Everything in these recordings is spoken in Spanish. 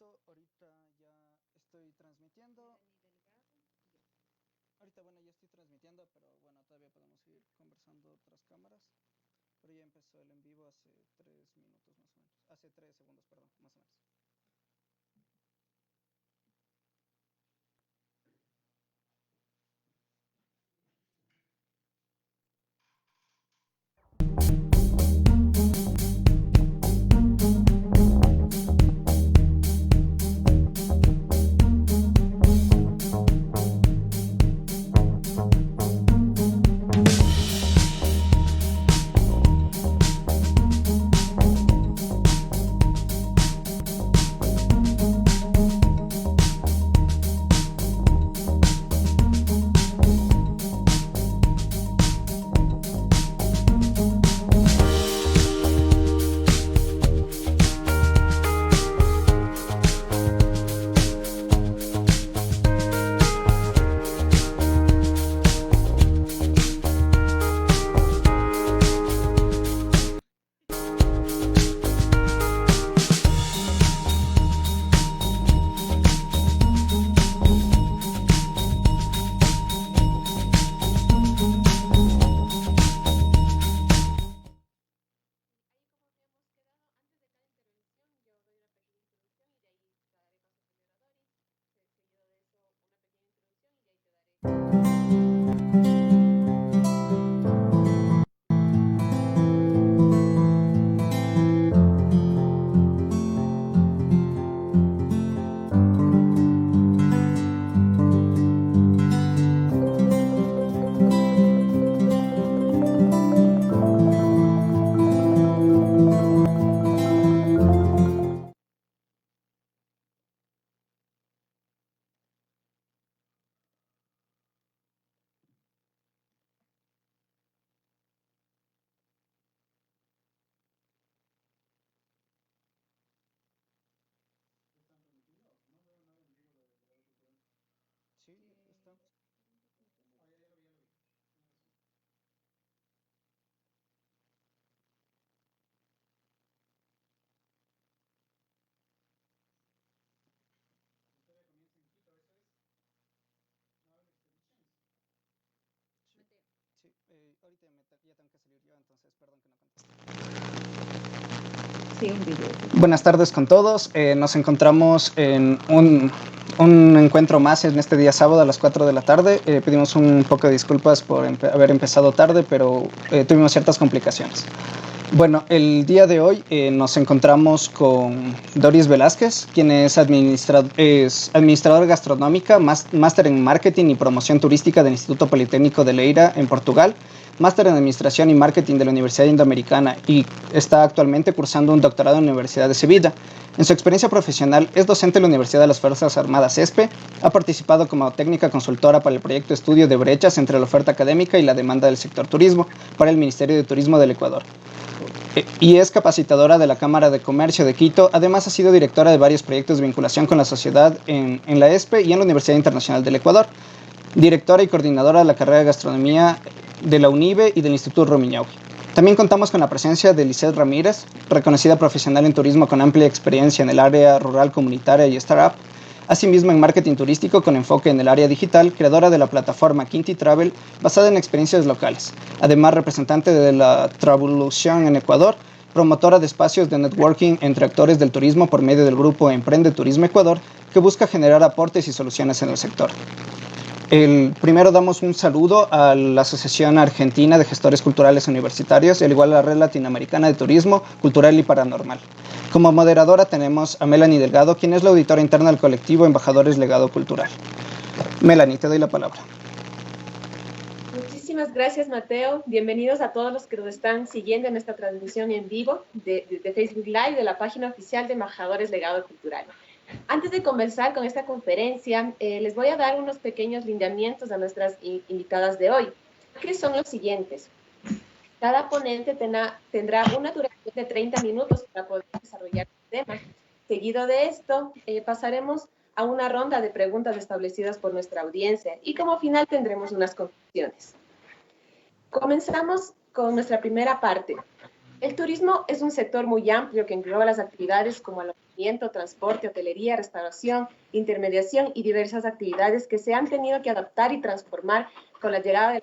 Listo, ahorita ya estoy transmitiendo. Ahorita, bueno, ya estoy transmitiendo, pero bueno, todavía podemos seguir conversando otras cámaras. Pero ya empezó el en vivo hace 3 minutos más o menos. Hace 3 segundos, perdón, más o menos. Sí, está. Sí, ahorita ya tengo que salir yo, entonces perdón que no contesté. Sí, un video. Buenas tardes con todos. Nos encontramos en un encuentro más en este día sábado a las 4 de la tarde. Pedimos un poco de disculpas por haber empezado tarde, pero tuvimos ciertas complicaciones. Bueno, el día de hoy nos encontramos con Doris Velázquez, quien es administradora gastronómica, máster en marketing y promoción turística del Instituto Politécnico de Leiria en Portugal, máster en administración y marketing de la Universidad Indoamericana y está actualmente cursando un doctorado en la Universidad de Sevilla. En su experiencia profesional es docente en la Universidad de las Fuerzas Armadas ESPE, ha participado como técnica consultora para el proyecto de estudio de brechas entre la oferta académica y la demanda del sector turismo para el Ministerio de Turismo del Ecuador. Y es capacitadora de la Cámara de Comercio de Quito. Además, ha sido directora de varios proyectos de vinculación con la sociedad en la ESPE y en la Universidad Internacional del Ecuador. Directora y coordinadora de la carrera de gastronomía de la UNIBE y del Instituto Rumiñahui. También contamos con la presencia de Lisette Ramírez, reconocida profesional en turismo con amplia experiencia en el área rural, comunitaria y startup. Asimismo, en marketing turístico con enfoque en el área digital, creadora de la plataforma Quinti Travel, basada en experiencias locales. Además, representante de la Travolution en Ecuador, promotora de espacios de networking entre actores del turismo por medio del grupo Emprende Turismo Ecuador, que busca generar aportes y soluciones en el sector. Primero damos un saludo a la Asociación Argentina de Gestores Culturales Universitarios y al igual a la Red Latinoamericana de Turismo, Cultural y Paranormal. Como moderadora tenemos a Melanie Delgado, quien es la auditora interna del colectivo Embajadores Legado Cultural. Melanie, te doy la palabra. Muchísimas gracias, Mateo. Bienvenidos a todos los que nos están siguiendo en esta transmisión en vivo de Facebook Live de la página oficial de Embajadores Legado Cultural. Antes de comenzar con esta conferencia, les voy a dar unos pequeños lineamientos a nuestras invitadas de hoy, que son los siguientes. Cada ponente tendrá una duración de 30 minutos para poder desarrollar el tema. Seguido de esto, pasaremos a una ronda de preguntas establecidas por nuestra audiencia y como final tendremos unas conclusiones. Comenzamos con nuestra primera parte. El turismo es un sector muy amplio que engloba las actividades como alojamiento, transporte, hotelería, restauración, intermediación y diversas actividades que se han tenido que adaptar y transformar con la llegada de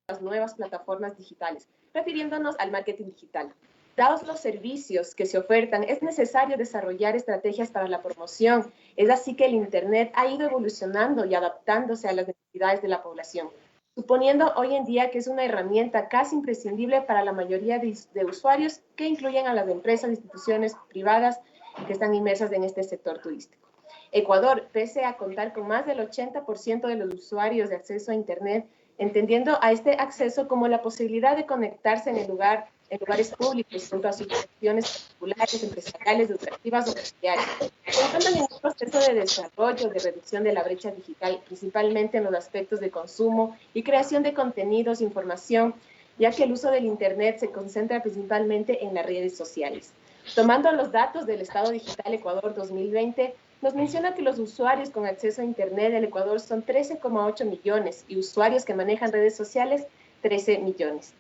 las nuevas plataformas digitales, refiriéndonos al marketing digital. Dados los servicios que se ofertan, es necesario desarrollar estrategias para la promoción. Es así que el Internet ha ido evolucionando y adaptándose a las necesidades de la población, suponiendo hoy en día que es una herramienta casi imprescindible para la mayoría de usuarios que incluyen a las empresas e instituciones privadas que están inmersas en este sector turístico. Ecuador, pese a contar con más del 80% de los usuarios de acceso a Internet, entendiendo a este acceso como la posibilidad de conectarse en lugares públicos junto a sus instituciones particulares, empresariales, educativas o sociales. Se encuentran en un proceso de desarrollo, de reducción de la brecha digital, principalmente en los aspectos de consumo y creación de contenidos, información, ya que el uso del Internet se concentra principalmente en las redes sociales. Tomando los datos del Estado Digital Ecuador 2020, nos menciona que los usuarios con acceso a Internet del Ecuador son 13,8 millones y usuarios que manejan redes sociales, 13 millones.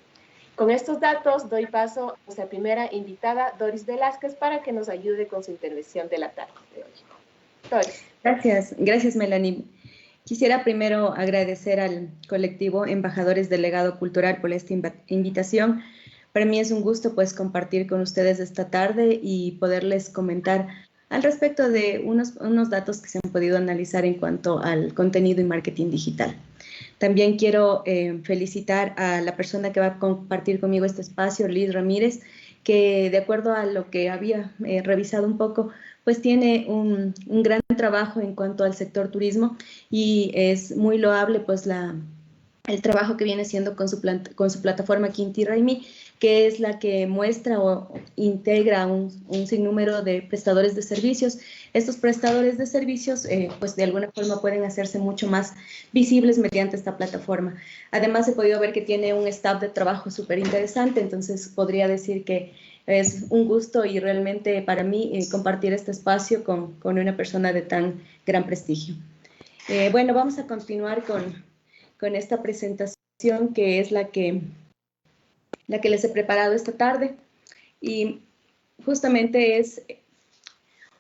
Con estos datos doy paso a nuestra primera invitada, Doris Velázquez, para que nos ayude con su intervención de la tarde de hoy. Doris. Gracias Melanie. Quisiera primero agradecer al colectivo Embajadores del Legado Cultural por esta invitación. Para mí es un gusto pues compartir con ustedes esta tarde y poderles comentar al respecto de unos datos que se han podido analizar en cuanto al contenido y marketing digital. También quiero felicitar a la persona que va a compartir conmigo este espacio, Liz Ramírez, que de acuerdo a lo que había revisado un poco, pues tiene un gran trabajo en cuanto al sector turismo y es muy loable pues el trabajo que viene haciendo con su plataforma Quinti Raimi, que es la que muestra o integra un sinnúmero de prestadores de servicios. Estos prestadores de servicios, pues de alguna forma pueden hacerse mucho más visibles mediante esta plataforma. Además, he podido ver que tiene un staff de trabajo súper interesante, entonces podría decir que es un gusto y realmente para mí compartir este espacio con una persona de tan gran prestigio. Bueno, vamos a continuar con esta presentación que es la que les he preparado esta tarde y justamente es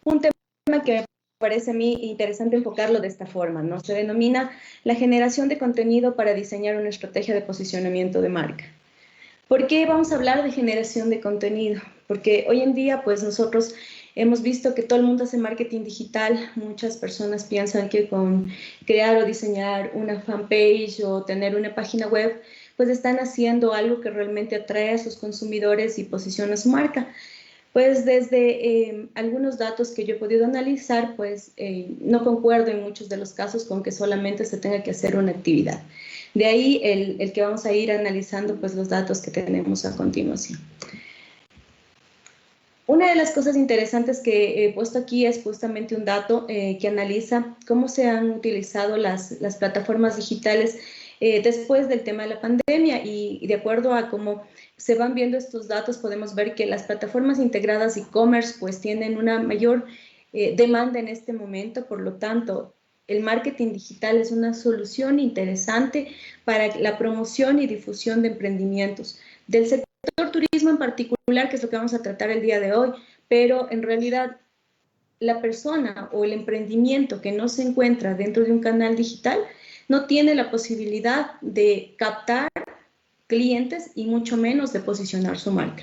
un tema que me parece a mí interesante enfocarlo de esta forma, ¿no? Se denomina la generación de contenido para diseñar una estrategia de posicionamiento de marca. ¿Por qué vamos a hablar de generación de contenido? Porque hoy en día pues nosotros hemos visto que todo el mundo hace marketing digital. Muchas personas piensan que con crear o diseñar una fanpage o tener una página web, pues están haciendo algo que realmente atrae a sus consumidores y posiciona su marca. Pues desde algunos datos que yo he podido analizar, pues no concuerdo en muchos de los casos con que solamente se tenga que hacer una actividad. De ahí el que vamos a ir analizando pues los datos que tenemos a continuación. Una de las cosas interesantes que he puesto aquí es justamente un dato que analiza cómo se han utilizado las plataformas digitales después del tema de la pandemia y de acuerdo a cómo se van viendo estos datos podemos ver que las plataformas integradas e-commerce pues tienen una mayor demanda en este momento, por lo tanto el marketing digital es una solución interesante para la promoción y difusión de emprendimientos del sector turismo en particular, que es lo que vamos a tratar el día de hoy, pero en realidad la persona o el emprendimiento que no se encuentra dentro de un canal digital no tiene la posibilidad de captar clientes y mucho menos de posicionar su marca.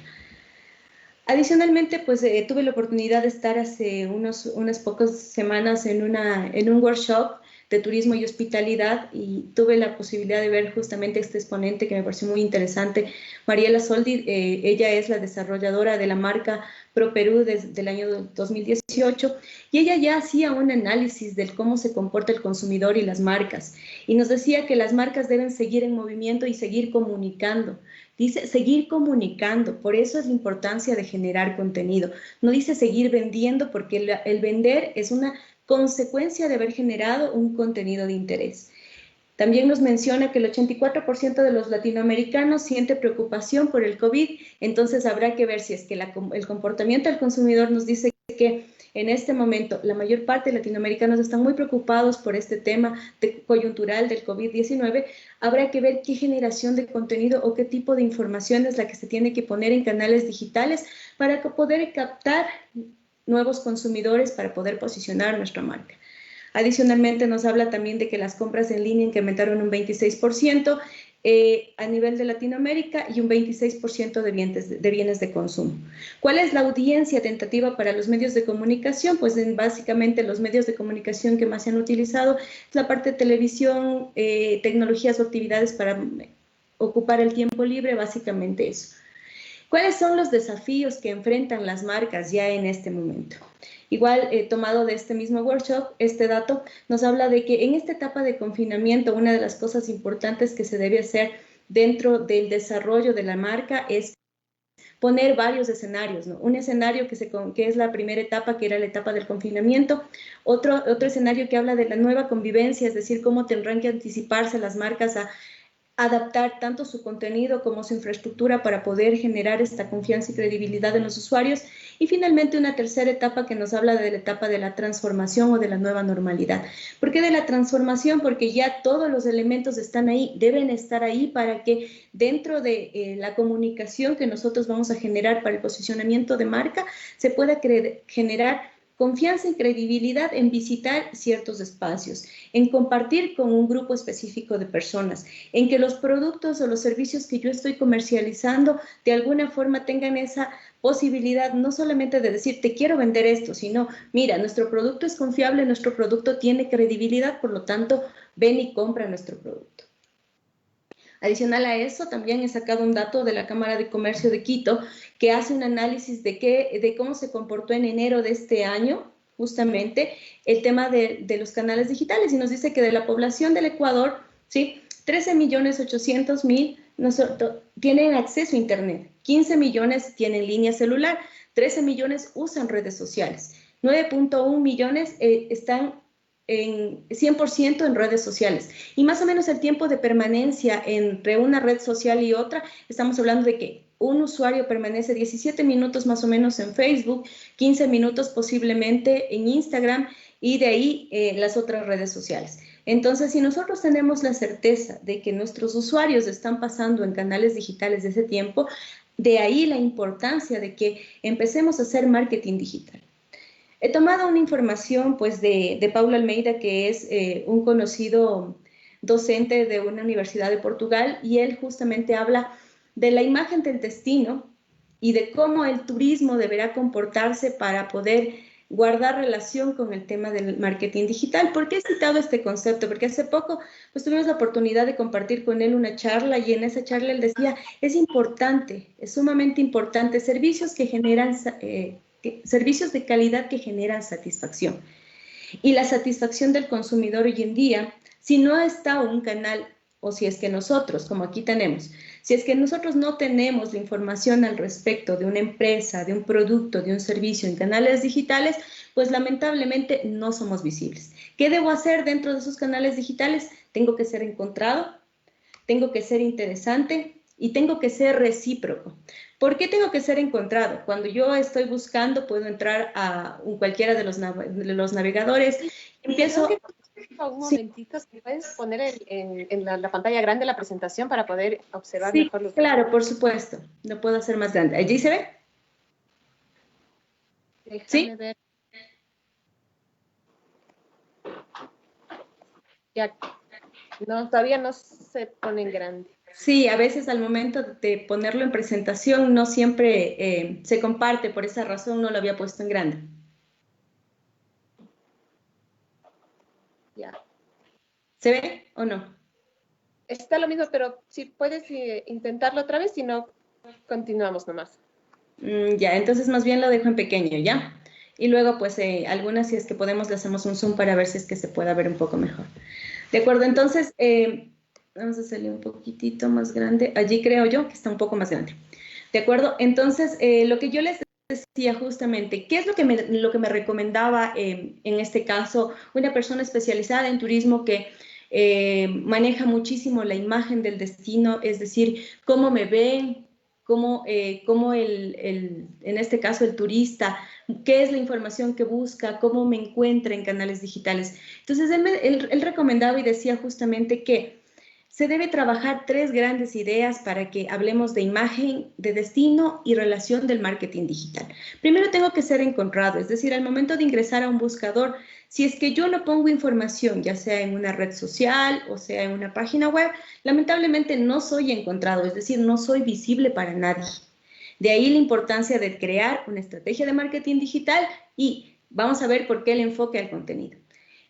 Adicionalmente, pues tuve la oportunidad de estar hace unas pocas semanas en un workshop de turismo y hospitalidad y tuve la posibilidad de ver justamente este exponente que me pareció muy interesante, Mariela Soldi. Ella es la desarrolladora de la marca Pro Perú desde el año 2018 y ella ya hacía un análisis de cómo se comporta el consumidor y las marcas y nos decía que las marcas deben seguir en movimiento y seguir comunicando. Dice seguir comunicando, por eso es la importancia de generar contenido. No dice seguir vendiendo porque el vender es una consecuencia de haber generado un contenido de interés. También nos menciona que el 84% de los latinoamericanos siente preocupación por el COVID, entonces habrá que ver si es que el comportamiento del consumidor nos dice que en este momento la mayor parte de latinoamericanos están muy preocupados por este tema coyuntural del COVID-19, habrá que ver qué generación de contenido o qué tipo de información es la que se tiene que poner en canales digitales para poder captar nuevos consumidores para poder posicionar nuestra marca. Adicionalmente nos habla también de que las compras en línea incrementaron un 26% a nivel de Latinoamérica y un 26% de bienes de consumo. ¿Cuál es la audiencia tentativa para los medios de comunicación? Pues básicamente los medios de comunicación que más se han utilizado es la parte de televisión, tecnologías o actividades para ocupar el tiempo libre, básicamente eso. ¿Cuáles son los desafíos que enfrentan las marcas ya en este momento? Igual, tomado de este mismo workshop, este dato nos habla de que en esta etapa de confinamiento, una de las cosas importantes que se debe hacer dentro del desarrollo de la marca es poner varios escenarios, ¿no? Un escenario que es la primera etapa, que era la etapa del confinamiento, otro escenario que habla de la nueva convivencia, es decir, cómo tendrán que anticiparse las marcas a adaptar tanto su contenido como su infraestructura para poder generar esta confianza y credibilidad en los usuarios. Y finalmente una tercera etapa que nos habla de la etapa de la transformación o de la nueva normalidad. ¿Por qué de la transformación? Porque ya todos los elementos están ahí, deben estar ahí para que dentro de la comunicación que nosotros vamos a generar para el posicionamiento de marca se pueda generar confianza y credibilidad en visitar ciertos espacios, en compartir con un grupo específico de personas, en que los productos o los servicios que yo estoy comercializando de alguna forma tengan esa posibilidad no solamente de decir te quiero vender esto, sino mira, nuestro producto es confiable, nuestro producto tiene credibilidad, por lo tanto ven y compra nuestro producto. Adicional a eso, también he sacado un dato de la Cámara de Comercio de Quito que hace un análisis de cómo se comportó en enero de este año, justamente, el tema de los canales digitales. Y nos dice que de la población del Ecuador, ¿sí? 13.800.000 tienen acceso a Internet, 15 millones tienen línea celular, 13 millones usan redes sociales, 9.1 millones están en 100% en redes sociales. Y más o menos el tiempo de permanencia entre una red social y otra, estamos hablando de que un usuario permanece 17 minutos más o menos en Facebook, 15 minutos posiblemente en Instagram y de ahí las otras redes sociales. Entonces, si nosotros tenemos la certeza de que nuestros usuarios están pasando en canales digitales de ese tiempo, de ahí la importancia de que empecemos a hacer marketing digital. He tomado una información pues, de Paulo Almeida, que es un conocido docente de una universidad de Portugal, y él justamente habla de la imagen del destino y de cómo el turismo deberá comportarse para poder guardar relación con el tema del marketing digital. ¿Por qué he citado este concepto? Porque hace poco pues, tuvimos la oportunidad de compartir con él una charla y en esa charla él decía, es importante, es sumamente importante, servicios que generan... servicios de calidad que generan satisfacción. Y la satisfacción del consumidor hoy en día, si no está un canal, o si es que nosotros, como aquí tenemos, si es que nosotros no tenemos la información al respecto de una empresa, de un producto, de un servicio en canales digitales, pues lamentablemente no somos visibles. ¿Qué debo hacer dentro de esos canales digitales? Tengo que ser encontrado, tengo que ser interesante y tengo que ser recíproco. ¿Por qué tengo que ser encontrado? Cuando yo estoy buscando, puedo entrar a cualquiera de los navegadores. Empiezo... Un momentito, ¿me puedes poner en la pantalla grande la presentación para poder observar sí, mejor los... Claro, por supuesto. Lo puedo hacer más grande. ¿Allí se ve? Déjame ¿Sí? ver. Ya, no, todavía no se pone en grande. Sí, a veces al momento de ponerlo en presentación no siempre se comparte, por esa razón no lo había puesto en grande. Ya. ¿Se ve o no? Está lo mismo, pero si puedes intentarlo otra vez, si no, continuamos nomás. Ya, entonces más bien lo dejo en pequeño, ¿ya? Y luego, pues, algunas, si es que podemos, le hacemos un zoom para ver si es que se pueda ver un poco mejor. De acuerdo, entonces, vamos a hacerle un poquitito más grande. Allí creo yo que está un poco más grande. De acuerdo, entonces, lo que yo les decía justamente, ¿qué es lo que me recomendaba en este caso una persona especializada en turismo que maneja muchísimo la imagen del destino, es decir, cómo me ven, cómo en este caso el turista, qué es la información que busca, cómo me encuentra en canales digitales. Entonces él recomendaba y decía justamente que se debe trabajar 3 grandes ideas para que hablemos de imagen, de destino y relación del marketing digital. Primero tengo que ser encontrado, es decir, al momento de ingresar a un buscador, si es que yo no pongo información, ya sea en una red social o sea en una página web, lamentablemente no soy encontrado, es decir, no soy visible para nadie. De ahí la importancia de crear una estrategia de marketing digital y vamos a ver por qué el enfoque al contenido.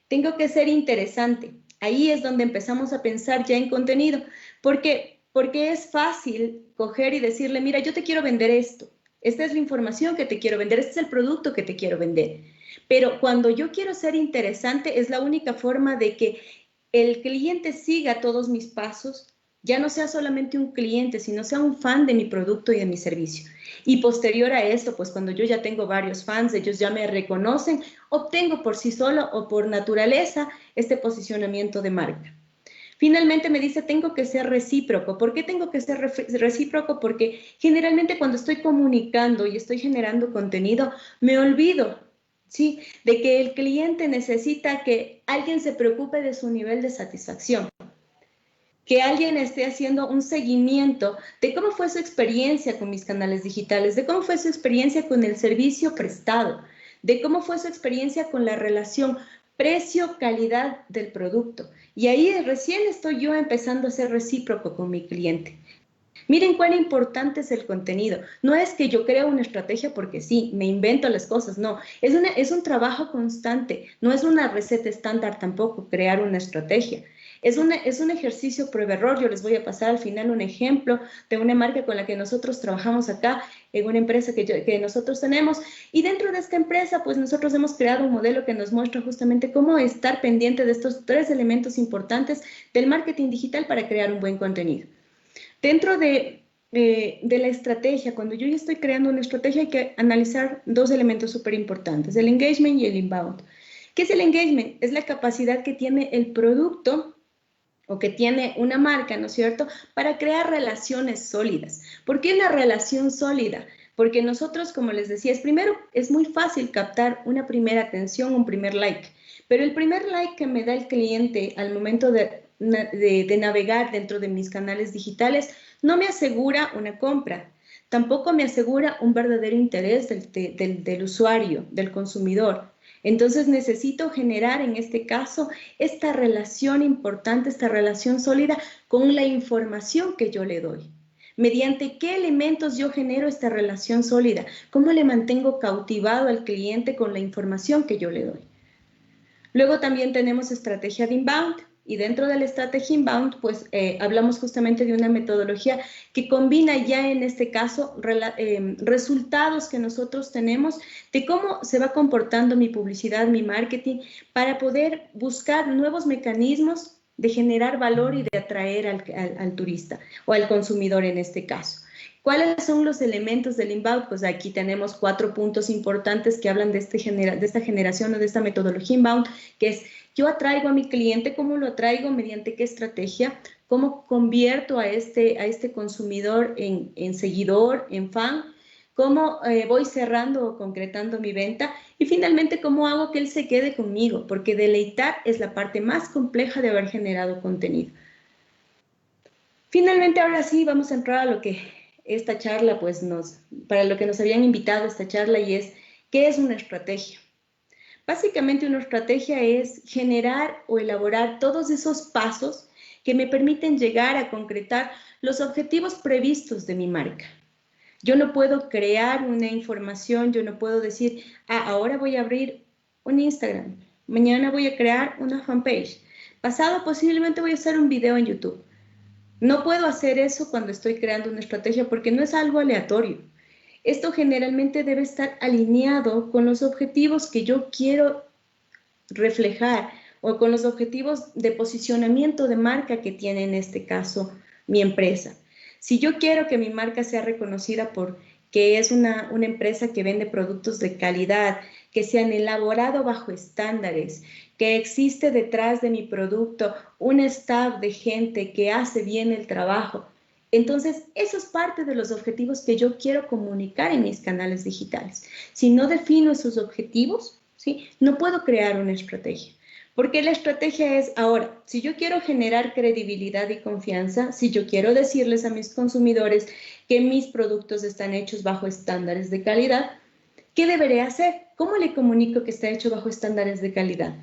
Tengo que ser interesante. Ahí es donde empezamos a pensar ya en contenido. ¿Por qué? Porque es fácil coger y decirle, mira, yo te quiero vender esto. Esta es la información que te quiero vender, este es el producto que te quiero vender. Pero cuando yo quiero ser interesante, es la única forma de que el cliente siga todos mis pasos, ya no sea solamente un cliente, sino sea un fan de mi producto y de mi servicio. Y posterior a esto, pues cuando yo ya tengo varios fans, ellos ya me reconocen, obtengo por sí solo o por naturaleza este posicionamiento de marca. Finalmente me dice, tengo que ser recíproco. ¿Por qué tengo que ser recíproco? Porque generalmente cuando estoy comunicando y estoy generando contenido, me olvido, ¿sí?, de que el cliente necesita que alguien se preocupe de su nivel de satisfacción, que alguien esté haciendo un seguimiento de cómo fue su experiencia con mis canales digitales, de cómo fue su experiencia con el servicio prestado, de cómo fue su experiencia con la relación precio-calidad del producto. Y ahí recién estoy yo empezando a ser recíproco con mi cliente. Miren cuán importante es el contenido. No es que yo creo una estrategia porque sí, me invento las cosas, no. Es un trabajo constante, no es una receta estándar tampoco crear una estrategia. Es un ejercicio prueba-error. Yo les voy a pasar al final un ejemplo de una marca con la que nosotros trabajamos acá, en una empresa que nosotros tenemos. Y dentro de esta empresa, pues nosotros hemos creado un modelo que nos muestra justamente cómo estar pendiente de estos 3 elementos importantes del marketing digital para crear un buen contenido. Dentro de la estrategia, cuando yo ya estoy creando una estrategia, hay que analizar 2 elementos súper importantes, el engagement y el inbound. ¿Qué es el engagement? Es la capacidad que tiene el producto o que tiene una marca, ¿no es cierto?, para crear relaciones sólidas. ¿Por qué una relación sólida? Porque nosotros, como les decía, primero es muy fácil captar una primera atención, un primer like, pero el primer like que me da el cliente al momento de navegar dentro de mis canales digitales no me asegura una compra, tampoco me asegura un verdadero interés del usuario, del consumidor. Entonces necesito generar en este caso esta relación importante, esta relación sólida con la información que yo le doy. ¿Mediante qué elementos yo genero esta relación sólida? ¿Cómo le mantengo cautivado al cliente con la información que yo le doy? Luego también tenemos estrategia de inbound. Y dentro de la estrategia inbound, pues hablamos justamente de una metodología que combina ya en este caso resultados que nosotros tenemos de cómo se va comportando mi publicidad, mi marketing, para poder buscar nuevos mecanismos de generar valor y de atraer al turista o al consumidor en este caso. ¿Cuáles son los elementos del inbound? Pues aquí tenemos 4 puntos importantes que hablan de esta generación o de esta metodología inbound, que es: yo atraigo a mi cliente, ¿cómo lo atraigo? ¿Mediante qué estrategia? ¿Cómo convierto a este consumidor en seguidor, en fan? ¿Cómo voy cerrando o concretando mi venta? Y finalmente, ¿cómo hago que él se quede conmigo? Porque deleitar es la parte más compleja de haber generado contenido. Finalmente, ahora sí, vamos a entrar a lo que esta charla, pues para lo que nos habían invitado a esta charla, y es, ¿qué es una estrategia? Básicamente una estrategia es generar o elaborar todos esos pasos que me permiten llegar a concretar los objetivos previstos de mi marca. Yo no puedo crear una información, yo no puedo decir, ahora voy a abrir un Instagram, mañana voy a crear una fanpage, pasado posiblemente voy a hacer un video en YouTube. No puedo hacer eso cuando estoy creando una estrategia porque no es algo aleatorio. Esto generalmente debe estar alineado con los objetivos que yo quiero reflejar o con los objetivos de posicionamiento de marca que tiene en este caso mi empresa. Si yo quiero que mi marca sea reconocida por que es una empresa que vende productos de calidad, que se han elaborado bajo estándares, que existe detrás de mi producto un staff de gente que hace bien el trabajo, Entonces, eso es parte de los objetivos que yo quiero comunicar en mis canales digitales. Si no defino esos objetivos, ¿sí? No puedo crear una estrategia. Porque la estrategia es, ahora, si yo quiero generar credibilidad y confianza, si yo quiero decirles a mis consumidores que mis productos están hechos bajo estándares de calidad, ¿qué deberé hacer? ¿Cómo le comunico que está hecho bajo estándares de calidad?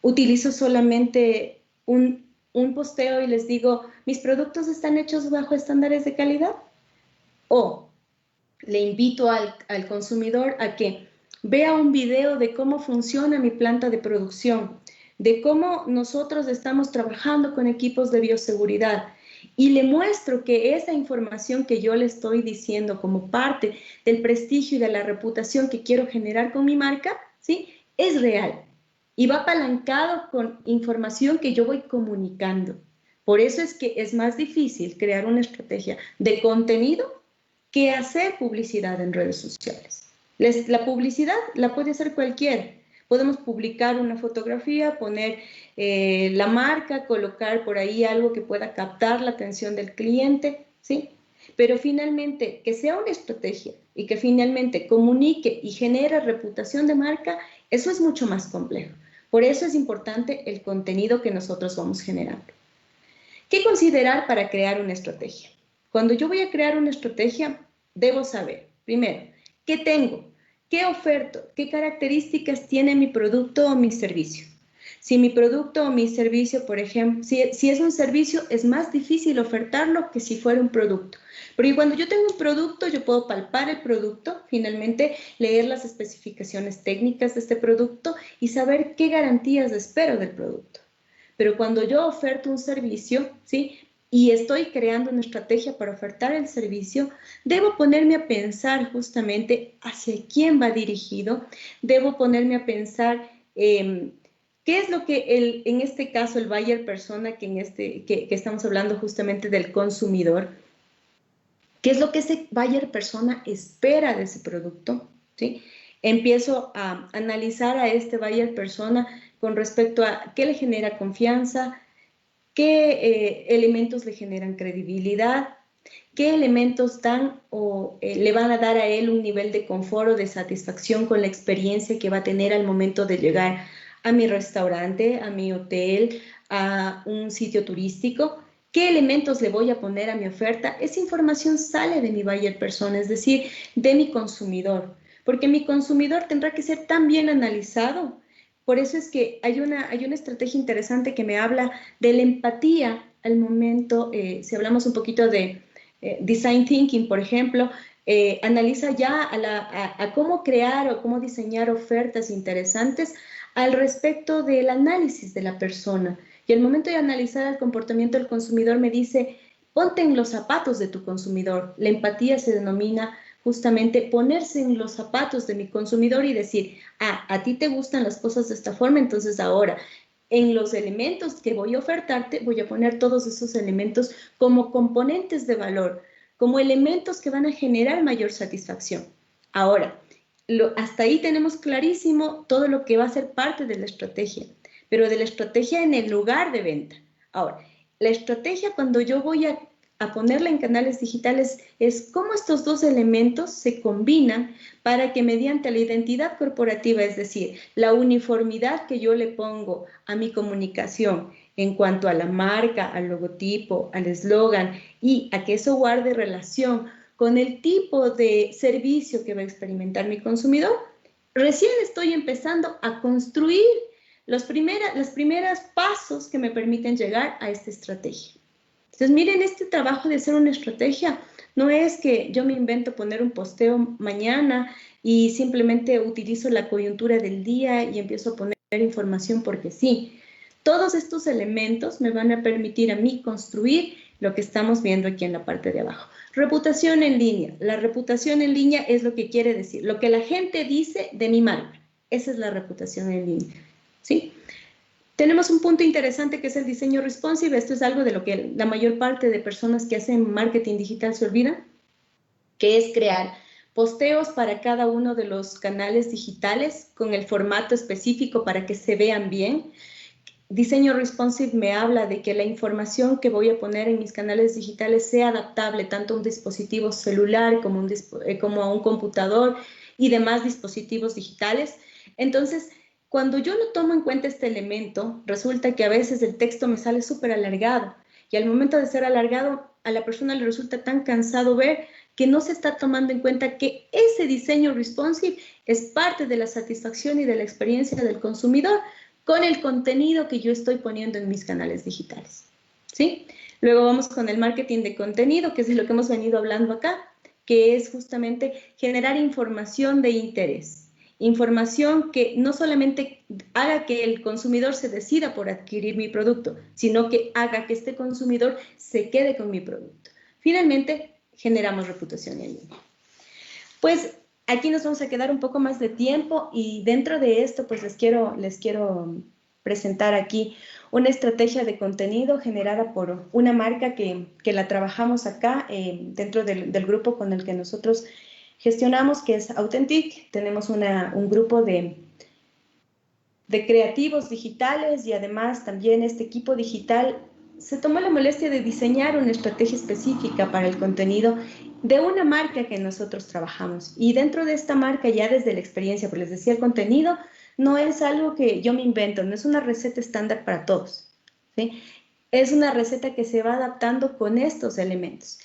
¿Utilizo solamente un posteo y les digo, mis productos están hechos bajo estándares de calidad? ¿O le invito al consumidor a que vea un video de cómo funciona mi planta de producción, de cómo nosotros estamos trabajando con equipos de bioseguridad y le muestro que esa información que yo le estoy diciendo como parte del prestigio y de la reputación que quiero generar con mi marca, ¿sí? Es real y va apalancado con información que yo voy comunicando. Por eso es que es más difícil crear una estrategia de contenido que hacer publicidad en redes sociales. La publicidad la puede hacer cualquiera. Podemos publicar una fotografía, poner la marca, colocar por ahí algo que pueda captar la atención del cliente, ¿sí? Pero finalmente, que sea una estrategia y que finalmente comunique y genere reputación de marca, eso es mucho más complejo. Por eso es importante el contenido que nosotros vamos generando. ¿Qué considerar para crear una estrategia? Cuando yo voy a crear una estrategia, debo saber, primero, ¿qué tengo? ¿Qué oferto? ¿Qué características tiene mi producto o mi servicio? Si mi producto o mi servicio, por ejemplo, si es un servicio, es más difícil ofertarlo que si fuera un producto. Porque cuando yo tengo un producto, yo puedo palpar el producto, finalmente leer las especificaciones técnicas de este producto y saber qué garantías espero del producto. Pero cuando yo oferto un servicio, ¿sí? Y estoy creando una estrategia para ofertar el servicio, debo ponerme a pensar justamente hacia quién va dirigido, debo ponerme a pensar qué es lo que en este caso el buyer persona, que estamos hablando justamente del consumidor, qué es lo que ese buyer persona espera de ese producto, ¿sí? Empiezo a analizar a este buyer persona con respecto a qué le genera confianza, qué elementos le generan credibilidad, qué elementos dan o le van a dar a él un nivel de confort o de satisfacción con la experiencia que va a tener al momento de llegar a mi restaurante, a mi hotel, a un sitio turístico. ¿Qué elementos le voy a poner a mi oferta? Esa información sale de mi buyer persona, es decir, de mi consumidor, porque mi consumidor tendrá que ser tan bien analizado. Por eso es que hay una estrategia interesante que me habla de la empatía al momento, si hablamos un poquito de design thinking, por ejemplo, analiza ya a cómo crear o cómo diseñar ofertas interesantes al respecto del análisis de la persona. Y al momento de analizar el comportamiento del consumidor me dice, ponte en los zapatos de tu consumidor. La empatía se denomina justamente ponerse en los zapatos de mi consumidor y decir, a ti te gustan las cosas de esta forma, entonces ahora en los elementos que voy a ofertarte, voy a poner todos esos elementos como componentes de valor, como elementos que van a generar mayor satisfacción. Ahora, hasta ahí tenemos clarísimo todo lo que va a ser parte de la estrategia, pero de la estrategia en el lugar de venta. Ahora, la estrategia cuando yo voy a ponerla en canales digitales es cómo estos dos elementos se combinan para que mediante la identidad corporativa, es decir, la uniformidad que yo le pongo a mi comunicación en cuanto a la marca, al logotipo, al eslogan y a que eso guarde relación con el tipo de servicio que va a experimentar mi consumidor, recién estoy empezando a construir los primeros pasos que me permiten llegar a esta estrategia. Entonces, miren, este trabajo de hacer una estrategia no es que yo me invento poner un posteo mañana y simplemente utilizo la coyuntura del día y empiezo a poner información porque sí. Todos estos elementos me van a permitir a mí construir lo que estamos viendo aquí en la parte de abajo. Reputación en línea. La reputación en línea es lo que quiere decir, lo que la gente dice de mi marca. Esa es la reputación en línea, ¿sí? Tenemos un punto interesante que es el diseño responsive. Esto es algo de lo que la mayor parte de personas que hacen marketing digital se olvidan, que es crear posteos para cada uno de los canales digitales con el formato específico para que se vean bien. diseño responsive me habla de que la información que voy a poner en mis canales digitales sea adaptable tanto a un dispositivo celular como a un computador y demás dispositivos digitales. Entonces, cuando yo no tomo en cuenta este elemento, resulta que a veces el texto me sale súper alargado y al momento de ser alargado, a la persona le resulta tan cansado ver que no se está tomando en cuenta que ese diseño responsive es parte de la satisfacción y de la experiencia del consumidor con el contenido que yo estoy poniendo en mis canales digitales, ¿sí? Luego vamos con el marketing de contenido, que es de lo que hemos venido hablando acá, que es justamente generar información de interés. Información que no solamente haga que el consumidor se decida por adquirir mi producto, sino que haga que este consumidor se quede con mi producto. Finalmente, generamos reputación en línea. Pues aquí nos vamos a quedar un poco más de tiempo y dentro de esto pues les quiero presentar aquí una estrategia de contenido generada por una marca que la trabajamos acá dentro del grupo con el que nosotros gestionamos, que es Authentic. Tenemos un grupo de creativos digitales y además también este equipo digital se tomó la molestia de diseñar una estrategia específica para el contenido de una marca que nosotros trabajamos. Y dentro de esta marca, ya desde la experiencia, pues les decía, el contenido no es algo que yo me invento, no es una receta estándar para todos, ¿sí? Es una receta que se va adaptando con estos elementos.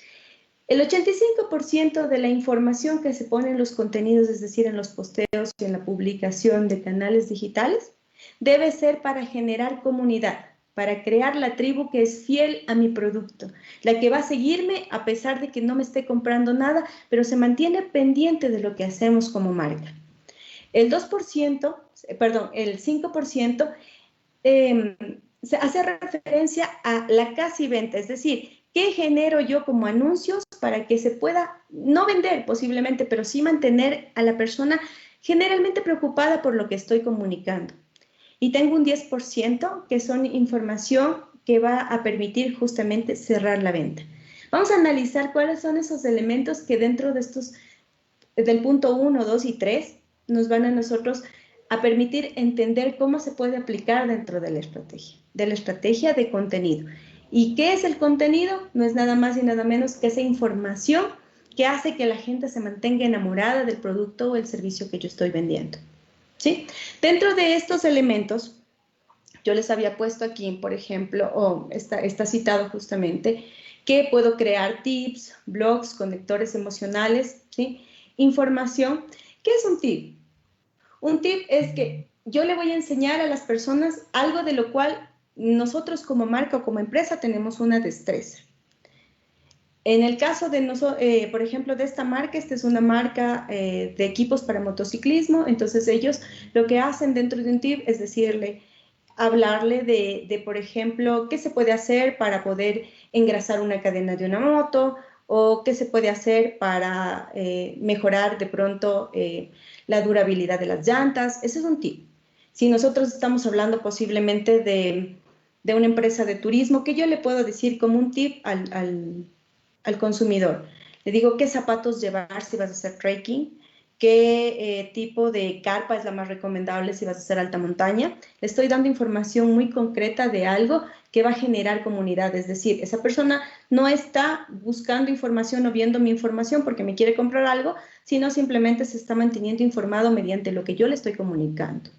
El 85% de la información que se pone en los contenidos, es decir, en los posteos y en la publicación de canales digitales, debe ser para generar comunidad, para crear la tribu que es fiel a mi producto, la que va a seguirme a pesar de que no me esté comprando nada, pero se mantiene pendiente de lo que hacemos como marca. El 5% se hace referencia a la casi venta, es decir, ¿qué genero yo como anuncios para que se pueda no vender posiblemente, pero sí mantener a la persona generalmente preocupada por lo que estoy comunicando? Y tengo un 10% que son información que va a permitir justamente cerrar la venta. Vamos a analizar cuáles son esos elementos que dentro de estos, del punto 1, 2 y 3, nos van a nosotros a permitir entender cómo se puede aplicar dentro de la estrategia de contenido. ¿Y qué es el contenido? No es nada más y nada menos que esa información que hace que la gente se mantenga enamorada del producto o el servicio que yo estoy vendiendo, ¿sí? Dentro de estos elementos, yo les había puesto aquí, por ejemplo, está citado justamente, que puedo crear tips, blogs, conectores emocionales, ¿sí? Información. ¿Qué es un tip? Un tip es que yo le voy a enseñar a las personas algo de lo cual nosotros como marca o como empresa tenemos una destreza. En el caso de nosotros, por ejemplo, de esta marca, esta es una marca de equipos para motociclismo, entonces ellos lo que hacen dentro de un tip es hablarle de, por ejemplo, qué se puede hacer para poder engrasar una cadena de una moto o qué se puede hacer para mejorar de pronto la durabilidad de las llantas. Ese es un tip. Si nosotros estamos hablando posiblemente de una empresa de turismo, ¿qué yo le puedo decir como un tip al consumidor? Le digo qué zapatos llevar si vas a hacer trekking, qué tipo de carpa es la más recomendable si vas a hacer alta montaña. Le estoy dando información muy concreta de algo que va a generar comunidad, es decir, esa persona no está buscando información o viendo mi información porque me quiere comprar algo, sino simplemente se está manteniendo informado mediante lo que yo le estoy comunicando.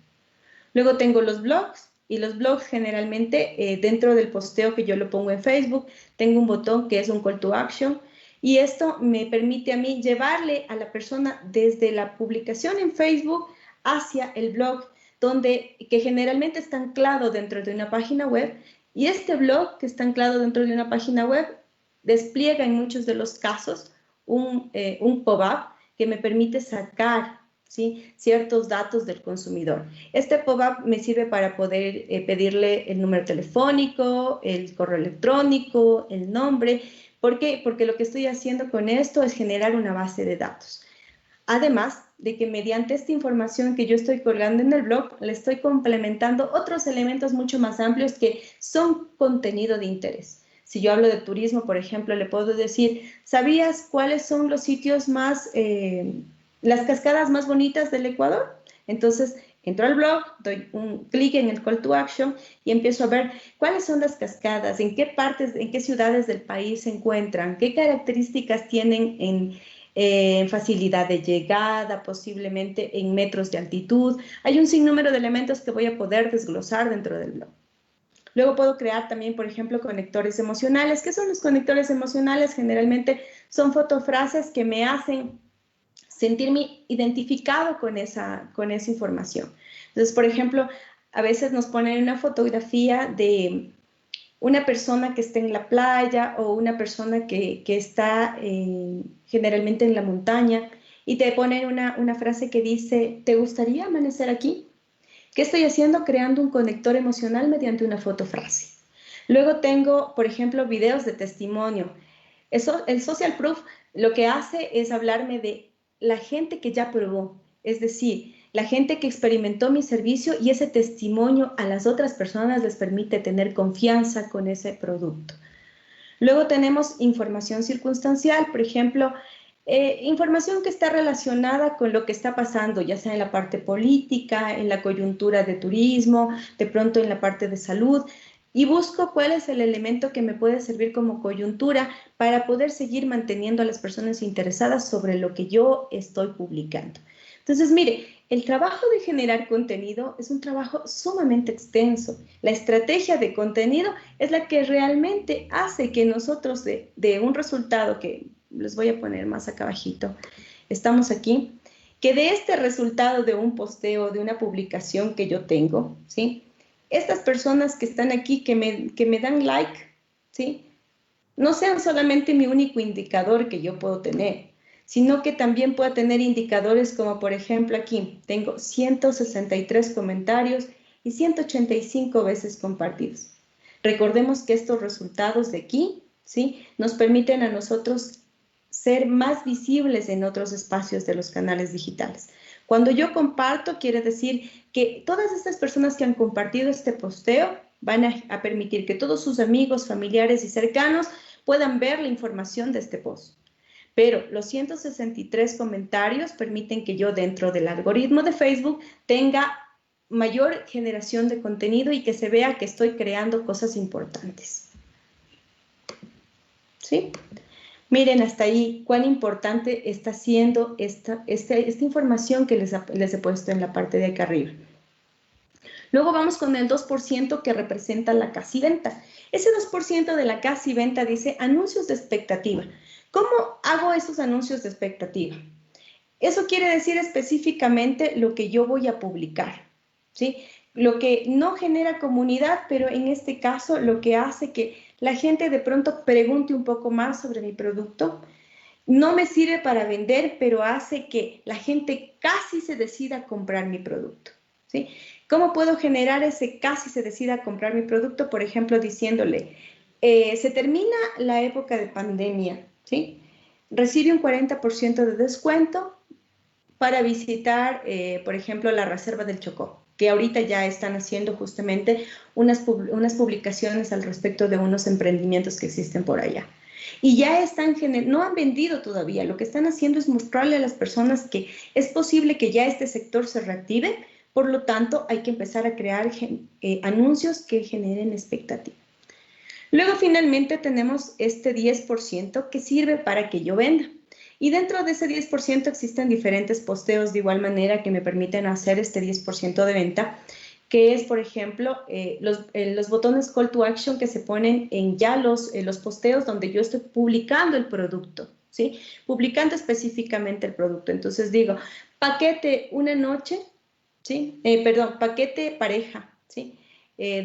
Luego tengo los blogs, y los blogs generalmente dentro del posteo que yo lo pongo en Facebook, tengo un botón que es un call to action, y esto me permite a mí llevarle a la persona desde la publicación en Facebook hacia el blog, que generalmente está anclado dentro de una página web, y este blog que está anclado dentro de una página web despliega en muchos de los casos un pop-up que me permite sacar, ¿sí?, ciertos datos del consumidor. Este pop-up me sirve para poder pedirle el número telefónico, el correo electrónico, el nombre. ¿Por qué? Porque lo que estoy haciendo con esto es generar una base de datos. Además de que mediante esta información que yo estoy colgando en el blog, le estoy complementando otros elementos mucho más amplios que son contenido de interés. Si yo hablo de turismo, por ejemplo, le puedo decir, ¿sabías cuáles son los sitios las cascadas más bonitas del Ecuador? Entonces, entro al blog, doy un clic en el call to action y empiezo a ver cuáles son las cascadas, en qué partes, en qué ciudades del país se encuentran, qué características tienen en facilidad de llegada, posiblemente en metros de altitud. Hay un sinnúmero de elementos que voy a poder desglosar dentro del blog. Luego puedo crear también, por ejemplo, conectores emocionales. ¿Qué son los conectores emocionales? Generalmente son fotofrases que me hacen sentirme identificado con esa información. Entonces, por ejemplo, a veces nos ponen una fotografía de una persona que está en la playa o una persona que está generalmente en la montaña y te ponen una frase que dice, ¿te gustaría amanecer aquí? ¿Qué estoy haciendo? Creando un conector emocional mediante una fotofrase. Luego tengo, por ejemplo, videos de testimonio. Eso, el social proof lo que hace es hablarme de la gente que ya probó, es decir, la gente que experimentó mi servicio y ese testimonio a las otras personas les permite tener confianza con ese producto. Luego tenemos información circunstancial, por ejemplo, información que está relacionada con lo que está pasando, ya sea en la parte política, en la coyuntura de turismo, de pronto en la parte de salud, y busco cuál es el elemento que me puede servir como coyuntura para poder seguir manteniendo a las personas interesadas sobre lo que yo estoy publicando. Entonces, mire, el trabajo de generar contenido es un trabajo sumamente extenso. La estrategia de contenido es la que realmente hace que nosotros de un resultado que les voy a poner más acá abajito, estamos aquí, que de este resultado de un posteo, de una publicación que yo tengo, ¿sí? Estas personas que están aquí, que me dan like, ¿sí? No sean solamente mi único indicador que yo puedo tener, sino que también pueda tener indicadores como, por ejemplo, aquí tengo 163 comentarios y 185 veces compartidos. Recordemos que estos resultados de aquí, ¿sí? Nos permiten a nosotros ser más visibles en otros espacios de los canales digitales. Cuando yo comparto, quiere decir que todas estas personas que han compartido este posteo van a permitir que todos sus amigos, familiares y cercanos puedan ver la información de este post. Pero los 163 comentarios permiten que yo dentro del algoritmo de Facebook tenga mayor generación de contenido y que se vea que estoy creando cosas importantes. ¿Sí? Miren hasta ahí cuán importante está siendo esta información que les he puesto en la parte de acá arriba. Luego vamos con el 2% que representa la casi venta. Ese 2% de la casi venta dice anuncios de expectativa. ¿Cómo hago esos anuncios de expectativa? Eso quiere decir específicamente lo que yo voy a publicar, ¿sí? Lo que no genera comunidad, pero en este caso lo que hace que la gente de pronto pregunte un poco más sobre mi producto. No me sirve para vender, pero hace que la gente casi se decida a comprar mi producto, ¿sí? ¿Cómo puedo generar ese casi se decida a comprar mi producto? Por ejemplo, diciéndole, se termina la época de pandemia, ¿sí? Recibe un 40% de descuento para visitar, por ejemplo, la Reserva del Chocó, que ahorita ya están haciendo justamente unas publicaciones al respecto de unos emprendimientos que existen por allá. Y ya están, no han vendido todavía, lo que están haciendo es mostrarle a las personas que es posible que ya este sector se reactive, por lo tanto hay que empezar a crear anuncios que generen expectativa. Luego finalmente tenemos este 10% que sirve para que yo venda. Y dentro de ese 10% existen diferentes posteos de igual manera que me permiten hacer este 10% de venta, que es, por ejemplo, los botones call to action que se ponen en ya los posteos donde yo estoy publicando el producto, ¿sí? Publicando específicamente el producto. Entonces digo, paquete una noche, ¿sí? Paquete pareja, ¿sí?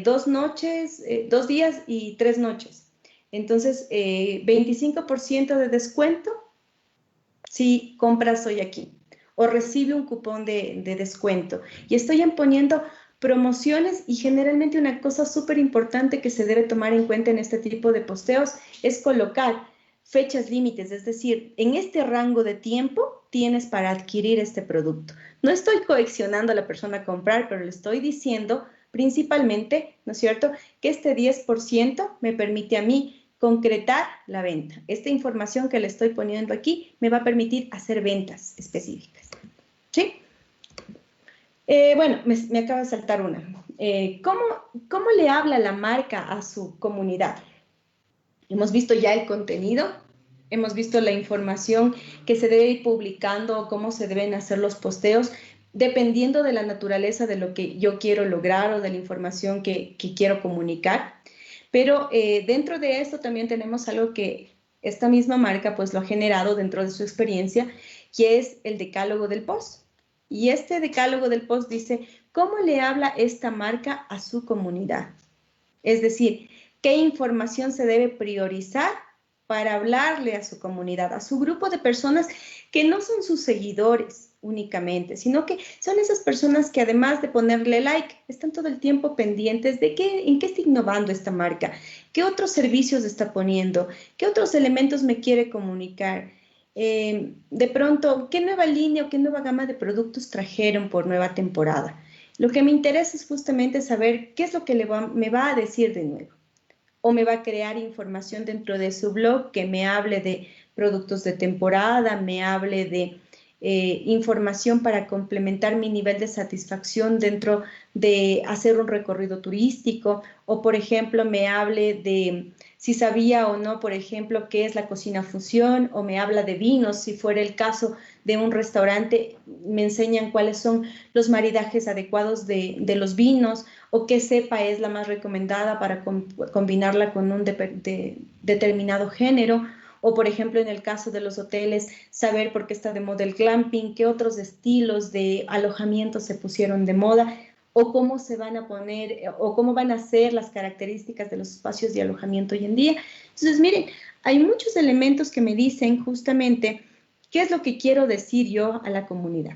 2 noches, 2 días y 3 noches. Entonces, 25% de descuento si compras hoy aquí o recibe un cupón de descuento. Y estoy poniendo promociones y generalmente una cosa súper importante que se debe tomar en cuenta en este tipo de posteos es colocar fechas límites, es decir, en este rango de tiempo tienes para adquirir este producto. No estoy coaccionando a la persona a comprar, pero le estoy diciendo principalmente, ¿no es cierto?, que este 10% me permite a mí concretar la venta. Esta información que le estoy poniendo aquí me va a permitir hacer ventas específicas. ¿Sí? Bueno, me acaba de saltar una. ¿Cómo le habla la marca a su comunidad? Hemos visto ya el contenido, hemos visto la información que se debe ir publicando, cómo se deben hacer los posteos, dependiendo de la naturaleza de lo que yo quiero lograr o de la información que quiero comunicar. Pero dentro de esto también tenemos algo que esta misma marca pues lo ha generado dentro de su experiencia, que es el decálogo del post. Y este decálogo del post dice, ¿cómo le habla esta marca a su comunidad? Es decir, ¿qué información se debe priorizar para hablarle a su comunidad, a su grupo de personas que no son sus seguidores únicamente, sino que son esas personas que además de ponerle like, están todo el tiempo pendientes de en qué está innovando esta marca, qué otros servicios está poniendo, qué otros elementos me quiere comunicar? De pronto, ¿qué nueva línea o qué nueva gama de productos trajeron por nueva temporada? Lo que me interesa es justamente saber qué es lo que me va a decir de nuevo. O me va a crear información dentro de su blog que me hable de productos de temporada, me hable de información para complementar mi nivel de satisfacción dentro de hacer un recorrido turístico, o por ejemplo me hable de si sabía o no, por ejemplo, qué es la cocina fusión, o me habla de vinos, si fuera el caso de un restaurante, me enseñan cuáles son los maridajes adecuados de los vinos, o qué cepa es la más recomendada para combinarla con un determinado género, o por ejemplo en el caso de los hoteles, saber por qué está de moda el glamping, qué otros estilos de alojamiento se pusieron de moda, o cómo se van a poner, o cómo van a ser las características de los espacios de alojamiento hoy en día. Entonces, miren, hay muchos elementos que me dicen justamente qué es lo que quiero decir yo a la comunidad.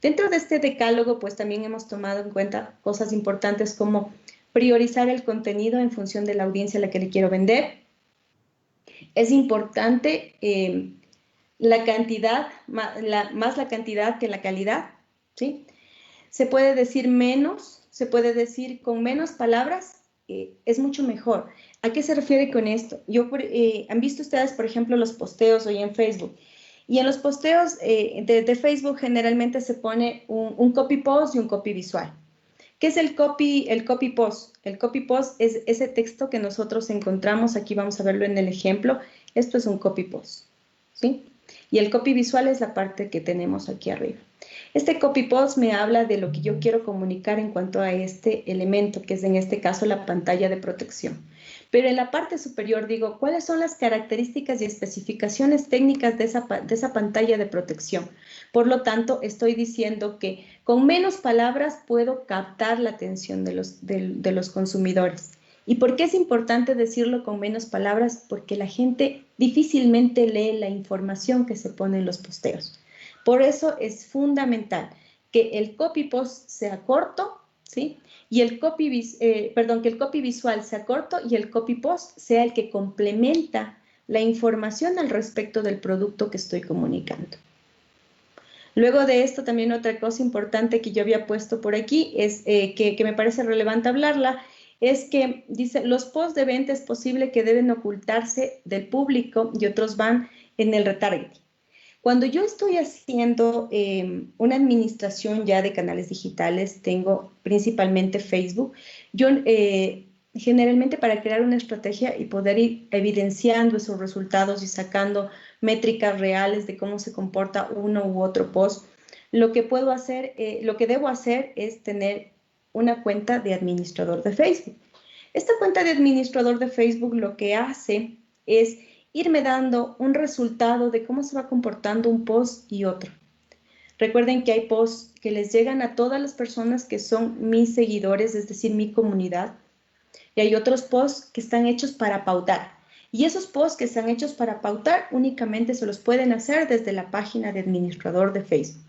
Dentro de este decálogo, pues también hemos tomado en cuenta cosas importantes como priorizar el contenido en función de la audiencia a la que le quiero vender. Es importante la cantidad, más la cantidad que la calidad, ¿sí? Se puede decir menos, se puede decir con menos palabras, es mucho mejor. ¿A qué se refiere con esto? Han visto ustedes, por ejemplo, los posteos hoy en Facebook. Y en los posteos de Facebook generalmente se pone un copy post y un copy visual. ¿Qué es el copy post? El copy post es ese texto que nosotros encontramos, aquí vamos a verlo en el ejemplo, esto es un copy post, ¿sí? Y el copy visual es la parte que tenemos aquí arriba. Este copy post me habla de lo que yo quiero comunicar en cuanto a este elemento, que es en este caso la pantalla de protección. Pero en la parte superior digo, ¿cuáles son las características y especificaciones técnicas de esa pantalla de protección? Por lo tanto, estoy diciendo que con menos palabras puedo captar la atención de los consumidores. ¿Y por qué es importante decirlo con menos palabras? Porque la gente difícilmente lee la información que se pone en los posteos. Por eso es fundamental que el copy post sea corto, ¿sí? Y que el copy visual sea corto y el copy post sea el que complementa la información al respecto del producto que estoy comunicando. Luego de esto, también otra cosa importante que yo había puesto por aquí, es que me parece relevante hablarla, es que dice, los posts de venta es posible que deben ocultarse del público y otros van en el retargeting. Cuando yo estoy haciendo una administración ya de canales digitales, tengo principalmente Facebook, yo generalmente para crear una estrategia y poder ir evidenciando esos resultados y sacando métricas reales de cómo se comporta uno u otro post, lo que puedo hacer, lo que debo hacer es tener una cuenta de administrador de Facebook. Esta cuenta de administrador de Facebook lo que hace es irme dando un resultado de cómo se va comportando un post y otro. Recuerden que hay posts que les llegan a todas las personas que son mis seguidores, es decir, mi comunidad, y hay otros posts que están hechos para pautar. Y esos posts que están hechos para pautar únicamente se los pueden hacer desde la página de administrador de Facebook.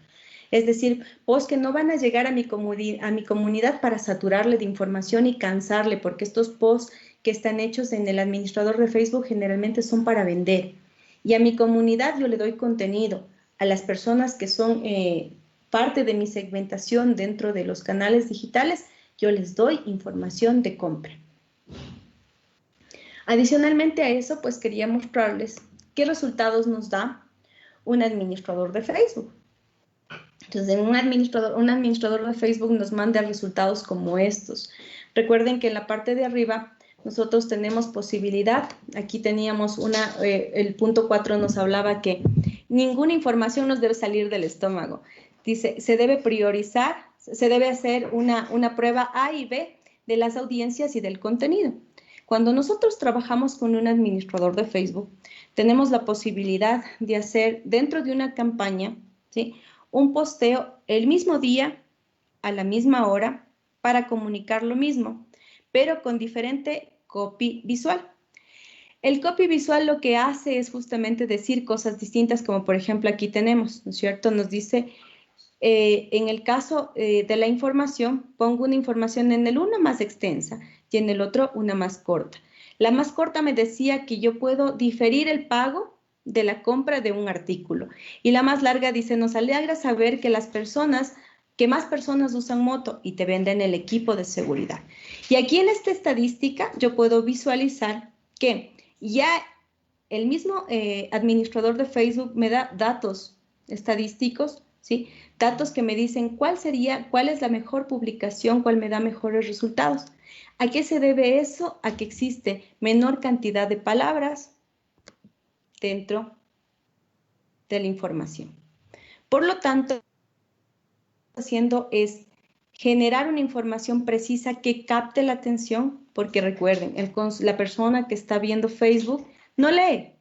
Es decir, posts que no van a llegar a mi comunidad para saturarle de información y cansarle, porque estos posts que están hechos en el administrador de Facebook generalmente son para vender. Y a mi comunidad yo le doy contenido. A las personas que son parte de mi segmentación dentro de los canales digitales, yo les doy información de compra. Adicionalmente a eso, pues quería mostrarles qué resultados nos da un administrador de Facebook. Entonces, un administrador de Facebook nos manda resultados como estos. Recuerden que en la parte de arriba nosotros tenemos posibilidad. Aquí teníamos el punto 4 nos hablaba que ninguna información nos debe salir del estómago. Dice, se debe priorizar, se debe hacer una prueba A y B de las audiencias y del contenido. Cuando nosotros trabajamos con un administrador de Facebook, tenemos la posibilidad de hacer dentro de una campaña, ¿sí?, un posteo el mismo día, a la misma hora, para comunicar lo mismo, pero con diferente copy visual. El copy visual lo que hace es justamente decir cosas distintas, como por ejemplo aquí tenemos, ¿no es cierto? Nos dice, en el caso de la información, pongo una información en el uno más extensa y en el otro una más corta. La más corta me decía que yo puedo diferir el pago de la compra de un artículo. Y la más larga dice, nos alegra saber que más personas usan moto y te venden el equipo de seguridad. Y aquí en esta estadística yo puedo visualizar que ya el mismo administrador de Facebook me da datos estadísticos, ¿sí? Datos que me dicen cuál es la mejor publicación, cuál me da mejores resultados. ¿A qué se debe eso? A que existe menor cantidad de palabras dentro de la información. Por lo tanto, lo que estoy haciendo es generar una información precisa que capte la atención, porque recuerden, la persona que está viendo Facebook no lee.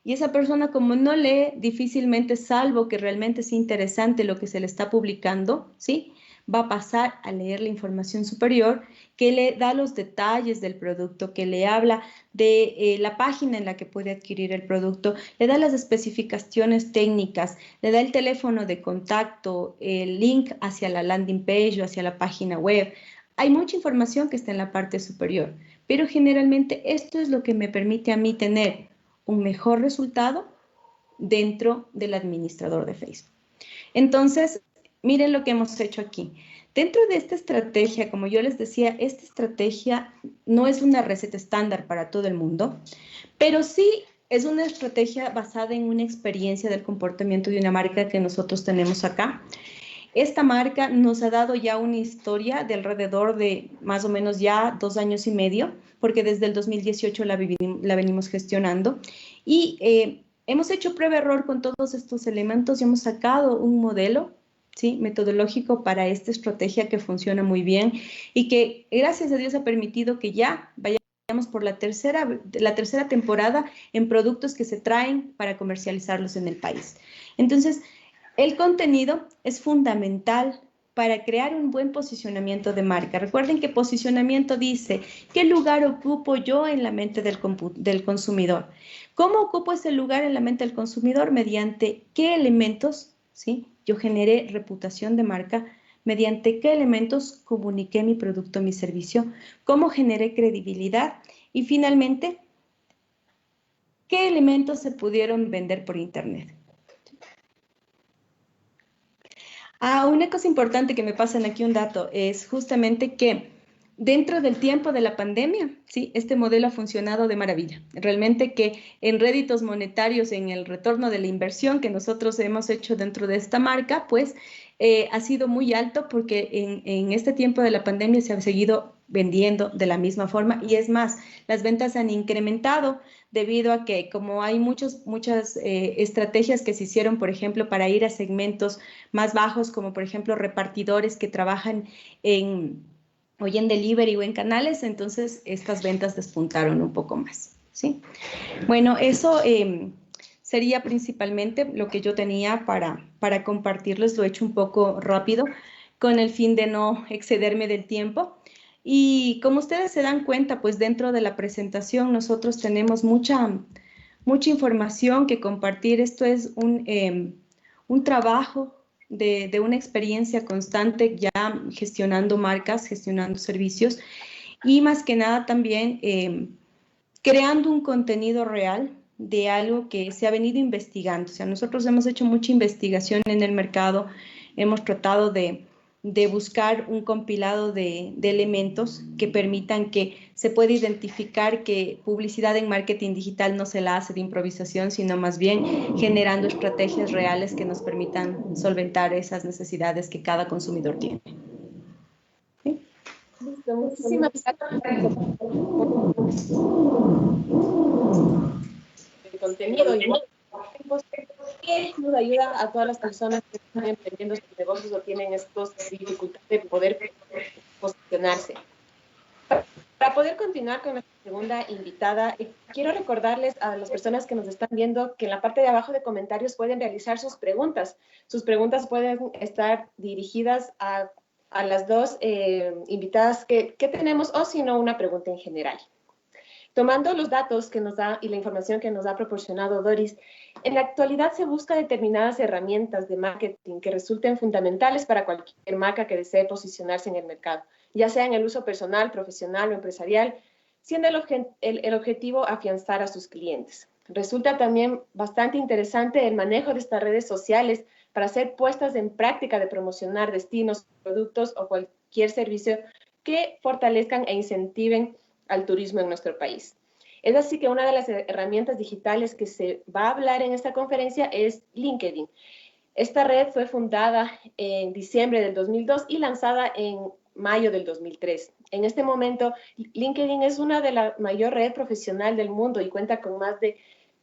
Y esa persona, como no lee, difícilmente, salvo que realmente sea interesante lo que se le está publicando, ¿sí?, va a pasar a leer la información superior que le da los detalles del producto, que le habla de la página en la que puede adquirir el producto, le da las especificaciones técnicas, le da el teléfono de contacto, el link hacia la landing page o hacia la página web. Hay mucha información que está en la parte superior, pero generalmente esto es lo que me permite a mí tener un mejor resultado dentro del administrador de Facebook. Entonces, miren lo que hemos hecho aquí. Dentro de esta estrategia, como yo les decía, esta estrategia no es una receta estándar para todo el mundo, pero sí es una estrategia basada en una experiencia del comportamiento de una marca que nosotros tenemos acá. Esta marca nos ha dado ya una historia de alrededor de más o menos ya 2 años y medio, porque desde el 2018 la venimos gestionando. Y hemos hecho prueba-error con todos estos elementos y hemos sacado un modelo, ¿sí?, metodológico para esta estrategia que funciona muy bien y que, gracias a Dios, ha permitido que ya vayamos por la tercera temporada en productos que se traen para comercializarlos en el país. Entonces, el contenido es fundamental para crear un buen posicionamiento de marca. Recuerden que posicionamiento dice, ¿qué lugar ocupo yo en la mente del consumidor? ¿Cómo ocupo ese lugar en la mente del consumidor? Mediante qué elementos, ¿sí?, yo generé reputación de marca, mediante qué elementos comuniqué mi producto, mi servicio, cómo generé credibilidad y finalmente, qué elementos se pudieron vender por internet. Una cosa importante que me pasan aquí, un dato, es justamente que dentro del tiempo de la pandemia, sí, este modelo ha funcionado de maravilla. Realmente que en réditos monetarios, en el retorno de la inversión que nosotros hemos hecho dentro de esta marca, pues ha sido muy alto porque en este tiempo de la pandemia se ha seguido vendiendo de la misma forma y es más, las ventas han incrementado debido a que como hay muchas estrategias que se hicieron, por ejemplo, para ir a segmentos más bajos, como por ejemplo repartidores que trabajan hoy en delivery o en canales, entonces estas ventas despuntaron un poco más, ¿sí? Bueno, eso sería principalmente lo que yo tenía para compartirles. Lo he hecho un poco rápido con el fin de no excederme del tiempo. Y como ustedes se dan cuenta, pues dentro de la presentación nosotros tenemos mucha información que compartir. Esto es un trabajo de una experiencia constante ya gestionando marcas, gestionando servicios y más que nada también creando un contenido real de algo que se ha venido investigando. O sea, nosotros hemos hecho mucha investigación en el mercado, hemos tratado de de buscar un compilado de elementos que permitan que se pueda identificar que publicidad en marketing digital no se la hace de improvisación, sino más bien generando estrategias reales que nos permitan solventar esas necesidades que cada consumidor tiene. ¿Sí? Listo, muchísimas gracias por el contenido y que nos ayuda a todas las personas que están emprendiendo sus negocios o tienen estas dificultades de poder posicionarse. Para poder continuar con nuestra segunda invitada, quiero recordarles a las personas que nos están viendo que en la parte de abajo de comentarios pueden realizar sus preguntas. Sus preguntas pueden estar dirigidas a las dos invitadas que tenemos, o si no, una pregunta en general. Tomando los datos que nos da y la información que nos ha proporcionado Doris, en la actualidad se busca determinadas herramientas de marketing que resulten fundamentales para cualquier marca que desee posicionarse en el mercado, ya sea en el uso personal, profesional o empresarial, siendo el objetivo afianzar a sus clientes. Resulta también bastante interesante el manejo de estas redes sociales para hacer puestas en práctica de promocionar destinos, productos o cualquier servicio que fortalezcan e incentiven al turismo en nuestro país. Es así que una de las herramientas digitales que se va a hablar en esta conferencia es LinkedIn. Esta red fue fundada en diciembre del 2002 y lanzada en mayo del 2003. En este momento, LinkedIn es una de las mayores redes profesionales del mundo y cuenta con más de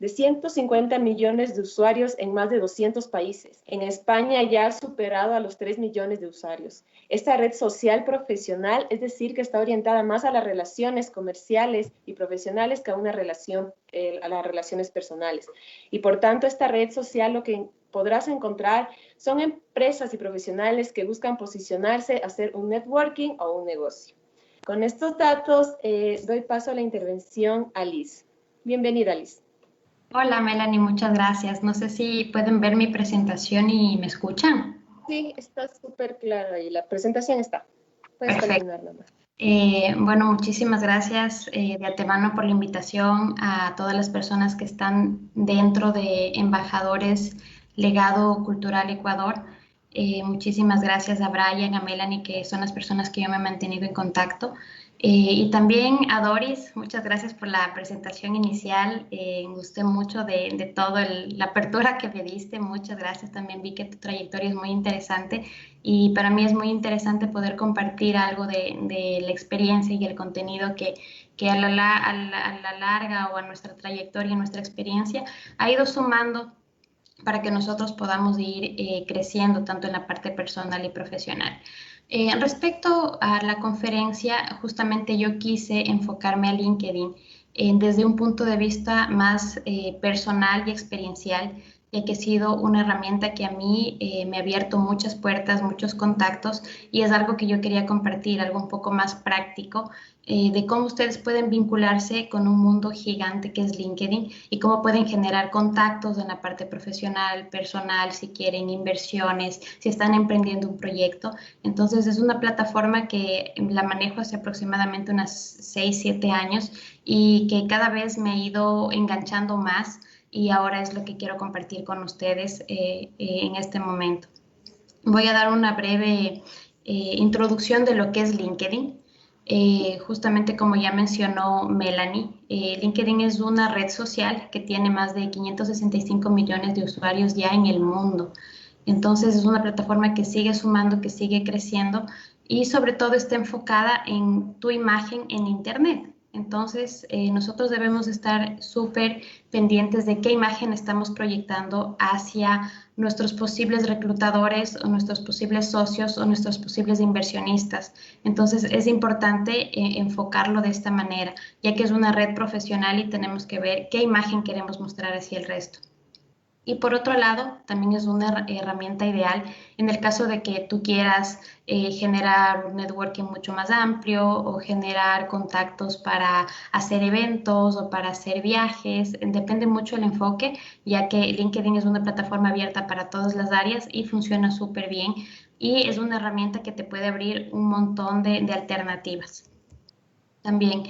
150 millones de usuarios en más de 200 países. En España ya ha superado a los 3 millones de usuarios. Esta red social profesional, es decir, que está orientada más a las relaciones comerciales y profesionales que a una relación, a las relaciones personales. Y por tanto, esta red social lo que podrás encontrar son empresas y profesionales que buscan posicionarse, hacer un networking o un negocio. Con estos datos, doy paso a la intervención a Liz. Bienvenida, Liz. Hola Melanie, muchas gracias. No sé si pueden ver mi presentación y me escuchan. Sí, está súper clara y la presentación está. Puedes continuar nomás. Bueno, muchísimas gracias de antemano por la invitación a todas las personas que están dentro de Embajadores Legado Cultural Ecuador. Muchísimas gracias a Brian, a Melanie, que son las personas que yo me he mantenido en contacto. Y también a Doris, muchas gracias por la presentación inicial. Me gusté mucho de toda la apertura que me diste. Muchas gracias. También vi que tu trayectoria es muy interesante y para mí es muy interesante poder compartir algo de la experiencia y el contenido que a la larga o a nuestra trayectoria, a nuestra experiencia, ha ido sumando para que nosotros podamos ir creciendo tanto en la parte personal y profesional. Respecto a la conferencia, justamente yo quise enfocarme a LinkedIn desde un punto de vista más personal y experiencial, ya que ha sido una herramienta que a mí me ha abierto muchas puertas, muchos contactos, y es algo que yo quería compartir, algo un poco más práctico, de cómo ustedes pueden vincularse con un mundo gigante que es LinkedIn y cómo pueden generar contactos en la parte profesional, personal, si quieren inversiones, si están emprendiendo un proyecto. Entonces es una plataforma que la manejo hace aproximadamente unos 6, 7 años y que cada vez me he ido enganchando más y ahora es lo que quiero compartir con ustedes en este momento. Voy a dar una breve introducción de lo que es LinkedIn. Justamente como ya mencionó Melanie, LinkedIn es una red social que tiene más de 565 millones de usuarios ya en el mundo. Entonces es una plataforma que sigue sumando, que sigue creciendo y sobre todo está enfocada en tu imagen en Internet. Entonces nosotros debemos estar súper pendientes de qué imagen estamos proyectando hacia nuestros posibles reclutadores o nuestros posibles socios o nuestros posibles inversionistas. Entonces es importante enfocarlo de esta manera, ya que es una red profesional y tenemos que ver qué imagen queremos mostrar hacia el resto. Y por otro lado, también es una herramienta ideal en el caso de que tú quieras generar un networking mucho más amplio o generar contactos para hacer eventos o para hacer viajes. Depende mucho el enfoque, ya que LinkedIn es una plataforma abierta para todas las áreas y funciona súper bien. Y es una herramienta que te puede abrir un montón de alternativas. También,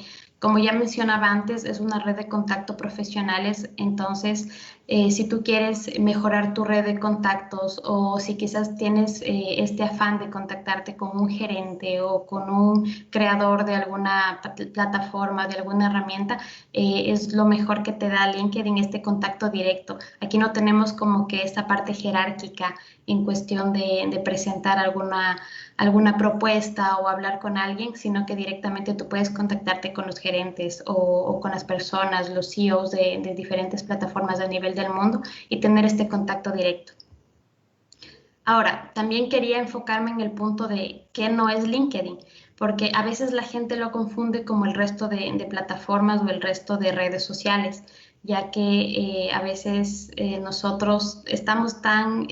Como ya mencionaba antes, es una red de contacto profesionales, entonces si tú quieres mejorar tu red de contactos o si quizás tienes este afán de contactarte con un gerente o con un creador de alguna plataforma, de alguna herramienta, es lo mejor que te da LinkedIn, este contacto directo. Aquí no tenemos como que esta parte jerárquica en cuestión de presentar alguna propuesta o hablar con alguien, sino que directamente tú puedes contactarte con los gerentes o con las personas, los CEOs de diferentes plataformas a nivel del mundo y tener este contacto directo. Ahora, también quería enfocarme en el punto de qué no es LinkedIn, porque a veces la gente lo confunde como el resto de plataformas o el resto de redes sociales, ya que a veces nosotros estamos tan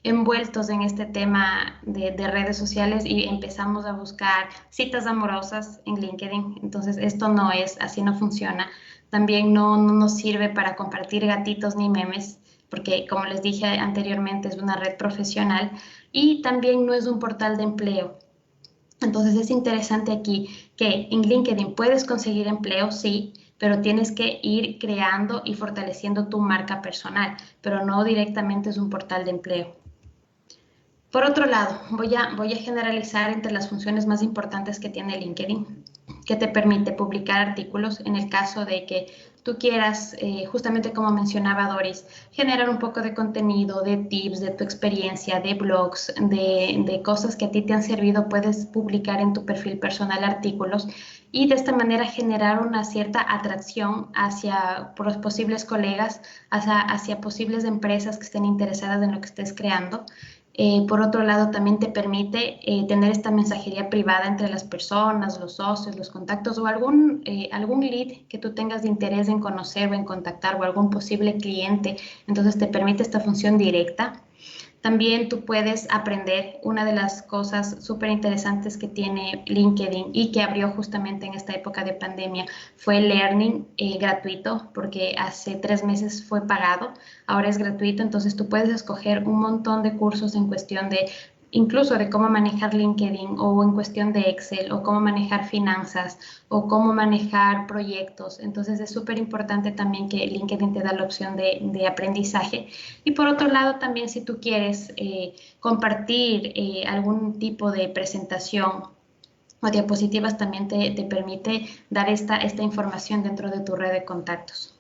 envueltos en este tema de redes sociales y empezamos a buscar citas amorosas en LinkedIn. Entonces, esto no es, así no funciona. También no nos sirve para compartir gatitos ni memes, porque como les dije anteriormente es una red profesional y también no es un portal de empleo. Entonces es interesante aquí que en LinkedIn puedes conseguir empleo, sí, pero tienes que ir creando y fortaleciendo tu marca personal, pero no directamente es un portal de empleo. Por otro lado, voy a generalizar entre las funciones más importantes que tiene LinkedIn, que te permite publicar artículos en el caso de que tú quieras, justamente como mencionaba Doris, generar un poco de contenido, de tips, de tu experiencia, de blogs, de cosas que a ti te han servido, puedes publicar en tu perfil personal artículos y de esta manera generar una cierta atracción hacia los posibles colegas, hacia posibles empresas que estén interesadas en lo que estés creando. Por otro lado, también te permite tener esta mensajería privada entre las personas, los socios, los contactos o algún lead que tú tengas de interés en conocer o en contactar o algún posible cliente. Entonces te permite esta función directa. También tú puedes aprender. Una de las cosas súper interesantes que tiene LinkedIn y que abrió justamente en esta época de pandemia fue el learning gratuito, porque hace 3 meses fue pagado, ahora es gratuito, entonces tú puedes escoger un montón de cursos en cuestión de incluso de cómo manejar LinkedIn o en cuestión de Excel o cómo manejar finanzas o cómo manejar proyectos. Entonces es súper importante también que LinkedIn te da la opción de aprendizaje. Y por otro lado también si tú quieres compartir algún tipo de presentación o diapositivas también te permite dar esta información dentro de tu red de contactos.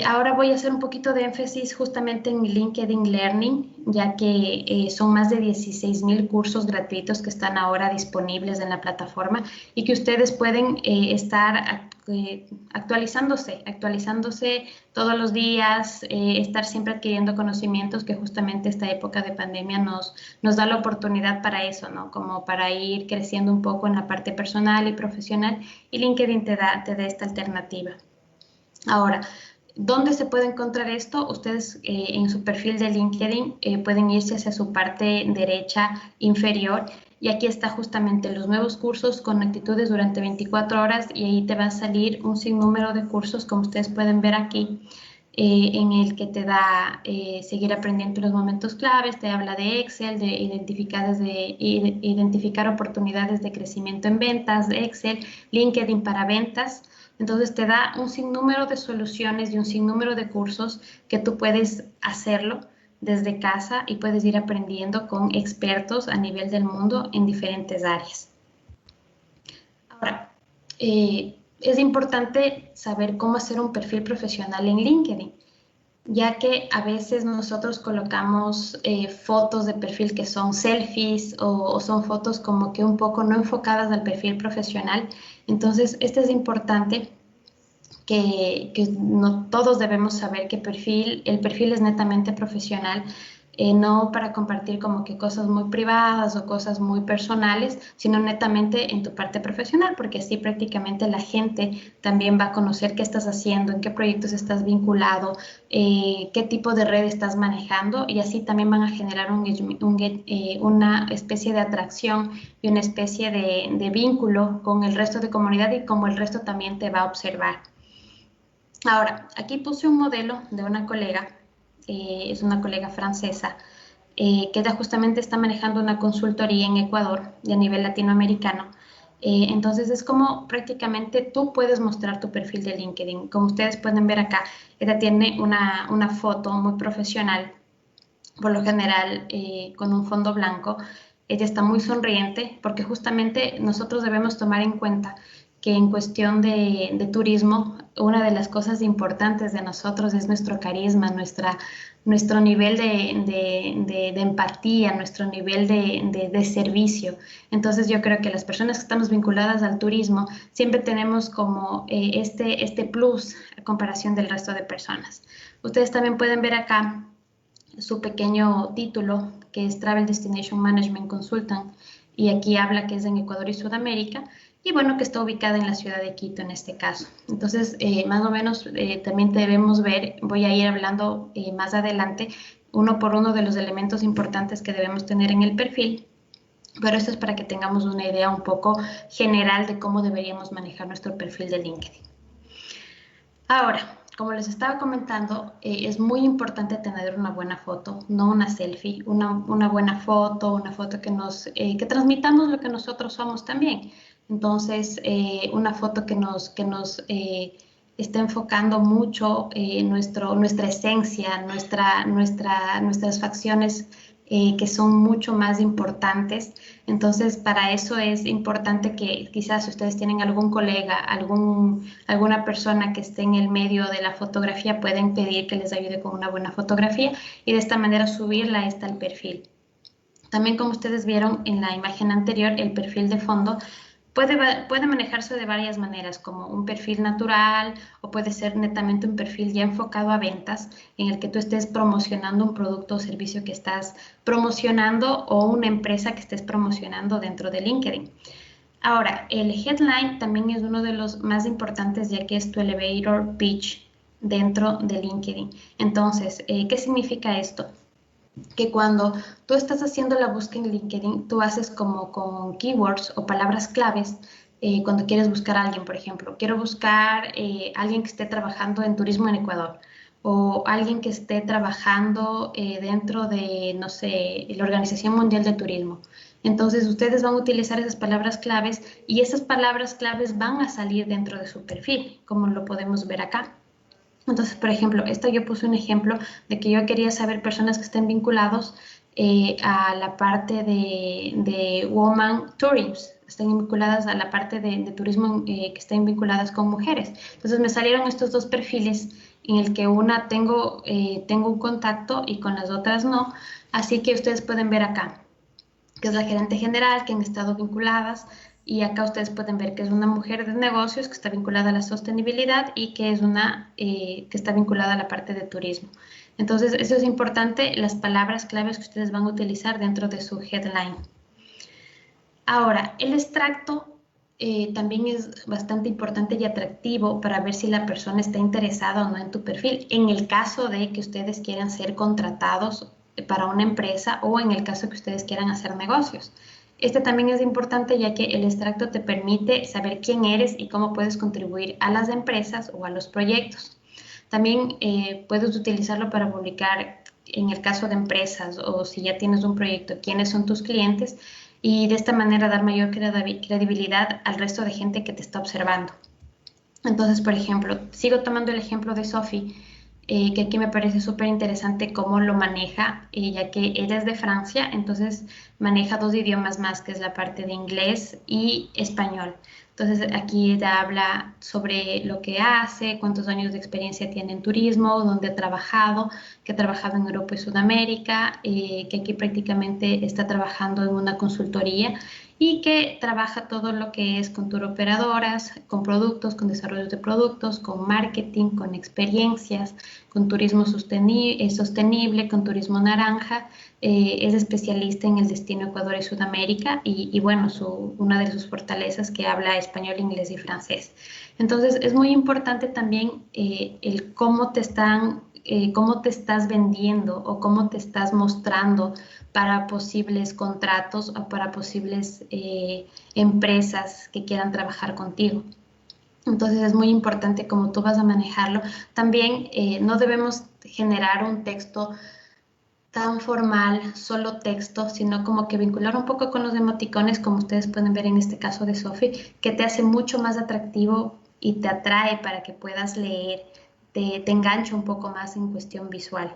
Ahora voy a hacer un poquito de énfasis justamente en LinkedIn Learning, ya que son más de 16,000 cursos gratuitos que están ahora disponibles en la plataforma y que ustedes pueden estar actualizándose todos los días, estar siempre adquiriendo conocimientos, que justamente esta época de pandemia nos da la oportunidad para eso, ¿no? Como para ir creciendo un poco en la parte personal y profesional, y LinkedIn te da esta alternativa. Ahora, ¿dónde se puede encontrar esto? Ustedes en su perfil de LinkedIn pueden irse hacia su parte derecha inferior y aquí está justamente los nuevos cursos con actitudes durante 24 horas y ahí te va a salir un sinnúmero de cursos, como ustedes pueden ver aquí, en el que te da seguir aprendiendo los momentos claves, te habla de Excel, de identificar oportunidades de crecimiento en ventas, de Excel, LinkedIn para ventas. Entonces te da un sinnúmero de soluciones y un sinnúmero de cursos que tú puedes hacerlo desde casa y puedes ir aprendiendo con expertos a nivel del mundo en diferentes áreas. Ahora, es importante saber cómo hacer un perfil profesional en LinkedIn, ya que a veces nosotros colocamos fotos de perfil que son selfies o son fotos como que un poco no enfocadas al perfil profesional. Entonces, esto es importante que no todos debemos saber que el perfil es netamente profesional, no para compartir como que cosas muy privadas o cosas muy personales, sino netamente en tu parte profesional, porque así prácticamente la gente también va a conocer qué estás haciendo, en qué proyectos estás vinculado, qué tipo de red estás manejando, y así también van a generar una especie de atracción y una especie de vínculo con el resto de comunidad y como el resto también te va a observar. Ahora, aquí puse un modelo de una colega, es una colega francesa, que ella justamente está manejando una consultoría en Ecuador y a nivel latinoamericano. Entonces es como prácticamente tú puedes mostrar tu perfil de LinkedIn. Como ustedes pueden ver acá, ella tiene una foto muy profesional, por lo general con un fondo blanco. Ella está muy sonriente porque justamente nosotros debemos tomar en cuenta que en cuestión de turismo, una de las cosas importantes de nosotros es nuestro carisma, nuestro nivel de empatía, nuestro nivel de servicio. Entonces yo creo que las personas que estamos vinculadas al turismo siempre tenemos como este plus a comparación del resto de personas. Ustedes también pueden ver acá su pequeño título, que es Travel Destination Management Consultant, y aquí habla que es en Ecuador y Sudamérica, y bueno, que está ubicada en la ciudad de Quito en este caso. Entonces, más o menos también debemos ver, voy a ir hablando más adelante, uno por uno de los elementos importantes que debemos tener en el perfil, pero esto es para que tengamos una idea un poco general de cómo deberíamos manejar nuestro perfil de LinkedIn. Ahora, como les estaba comentando, es muy importante tener una buena foto, no una selfie, una buena foto, una foto que transmitamos lo que nosotros somos también. Entonces, una foto que nos esté enfocando mucho nuestra esencia, nuestras facciones que son mucho más importantes. Entonces, para eso es importante que quizás si ustedes tienen algún colega, alguna persona que esté en el medio de la fotografía, pueden pedir que les ayude con una buena fotografía y de esta manera subirla al perfil. También, como ustedes vieron en la imagen anterior, el perfil de fondo puede manejarse de varias maneras, como un perfil natural o puede ser netamente un perfil ya enfocado a ventas, en el que tú estés promocionando un producto o servicio que estás promocionando o una empresa que estés promocionando dentro de LinkedIn. Ahora, el headline también es uno de los más importantes, ya que es tu elevator pitch dentro de LinkedIn. Entonces, ¿qué significa esto? Que cuando tú estás haciendo la búsqueda en LinkedIn, tú haces como con keywords o palabras claves. Cuando quieres buscar a alguien, por ejemplo, quiero buscar a alguien que esté trabajando en turismo en Ecuador o alguien que esté trabajando dentro de, no sé, la Organización Mundial de Turismo. Entonces, ustedes van a utilizar esas palabras claves y esas palabras claves van a salir dentro de su perfil, como lo podemos ver acá. Entonces, por ejemplo, yo puse un ejemplo de que yo quería saber personas que estén vinculados a la parte de Woman Tourism, estén vinculadas a la parte de turismo que estén vinculadas con mujeres. Entonces me salieron estos dos perfiles en el que una tengo un contacto y con las otras no. Así que ustedes pueden ver acá, que es la gerente general, que han estado vinculadas. Y acá ustedes pueden ver que es una mujer de negocios que está vinculada a la sostenibilidad y que es que está vinculada a la parte de turismo. Entonces, eso es importante, las palabras claves que ustedes van a utilizar dentro de su headline. Ahora, el extracto también es bastante importante y atractivo para ver si la persona está interesada o no en tu perfil, en el caso de que ustedes quieran ser contratados para una empresa o en el caso que ustedes quieran hacer negocios. Este también es importante ya que el extracto te permite saber quién eres y cómo puedes contribuir a las empresas o a los proyectos. También puedes utilizarlo para publicar en el caso de empresas o si ya tienes un proyecto, quiénes son tus clientes y de esta manera dar mayor credibilidad al resto de gente que te está observando. Entonces, por ejemplo, sigo tomando el ejemplo de Sophie, que aquí me parece súper interesante cómo lo maneja, ya que ella es de Francia, entonces maneja dos idiomas más, que es la parte de inglés y español. Entonces aquí ella habla sobre lo que hace, cuántos años de experiencia tiene en turismo, dónde ha trabajado, que ha trabajado en Europa y Sudamérica, que aquí prácticamente está trabajando en una consultoría y que trabaja todo lo que es con tour operadoras, con productos, con desarrollo de productos, con marketing, con experiencias, con turismo sostenible, con turismo naranja. Es especialista en el destino Ecuador y Sudamérica y bueno, una de sus fortalezas que habla español, inglés y francés. Entonces es muy importante también el cómo te estás vendiendo o cómo te estás mostrando para posibles contratos o para posibles empresas que quieran trabajar contigo. Entonces es muy importante cómo tú vas a manejarlo. También no debemos generar un texto tan formal, solo texto, sino como que vincular un poco con los emoticones, como ustedes pueden ver en este caso de Sophie, que te hace mucho más atractivo y te atrae para que puedas leer, te engancha un poco más en cuestión visual.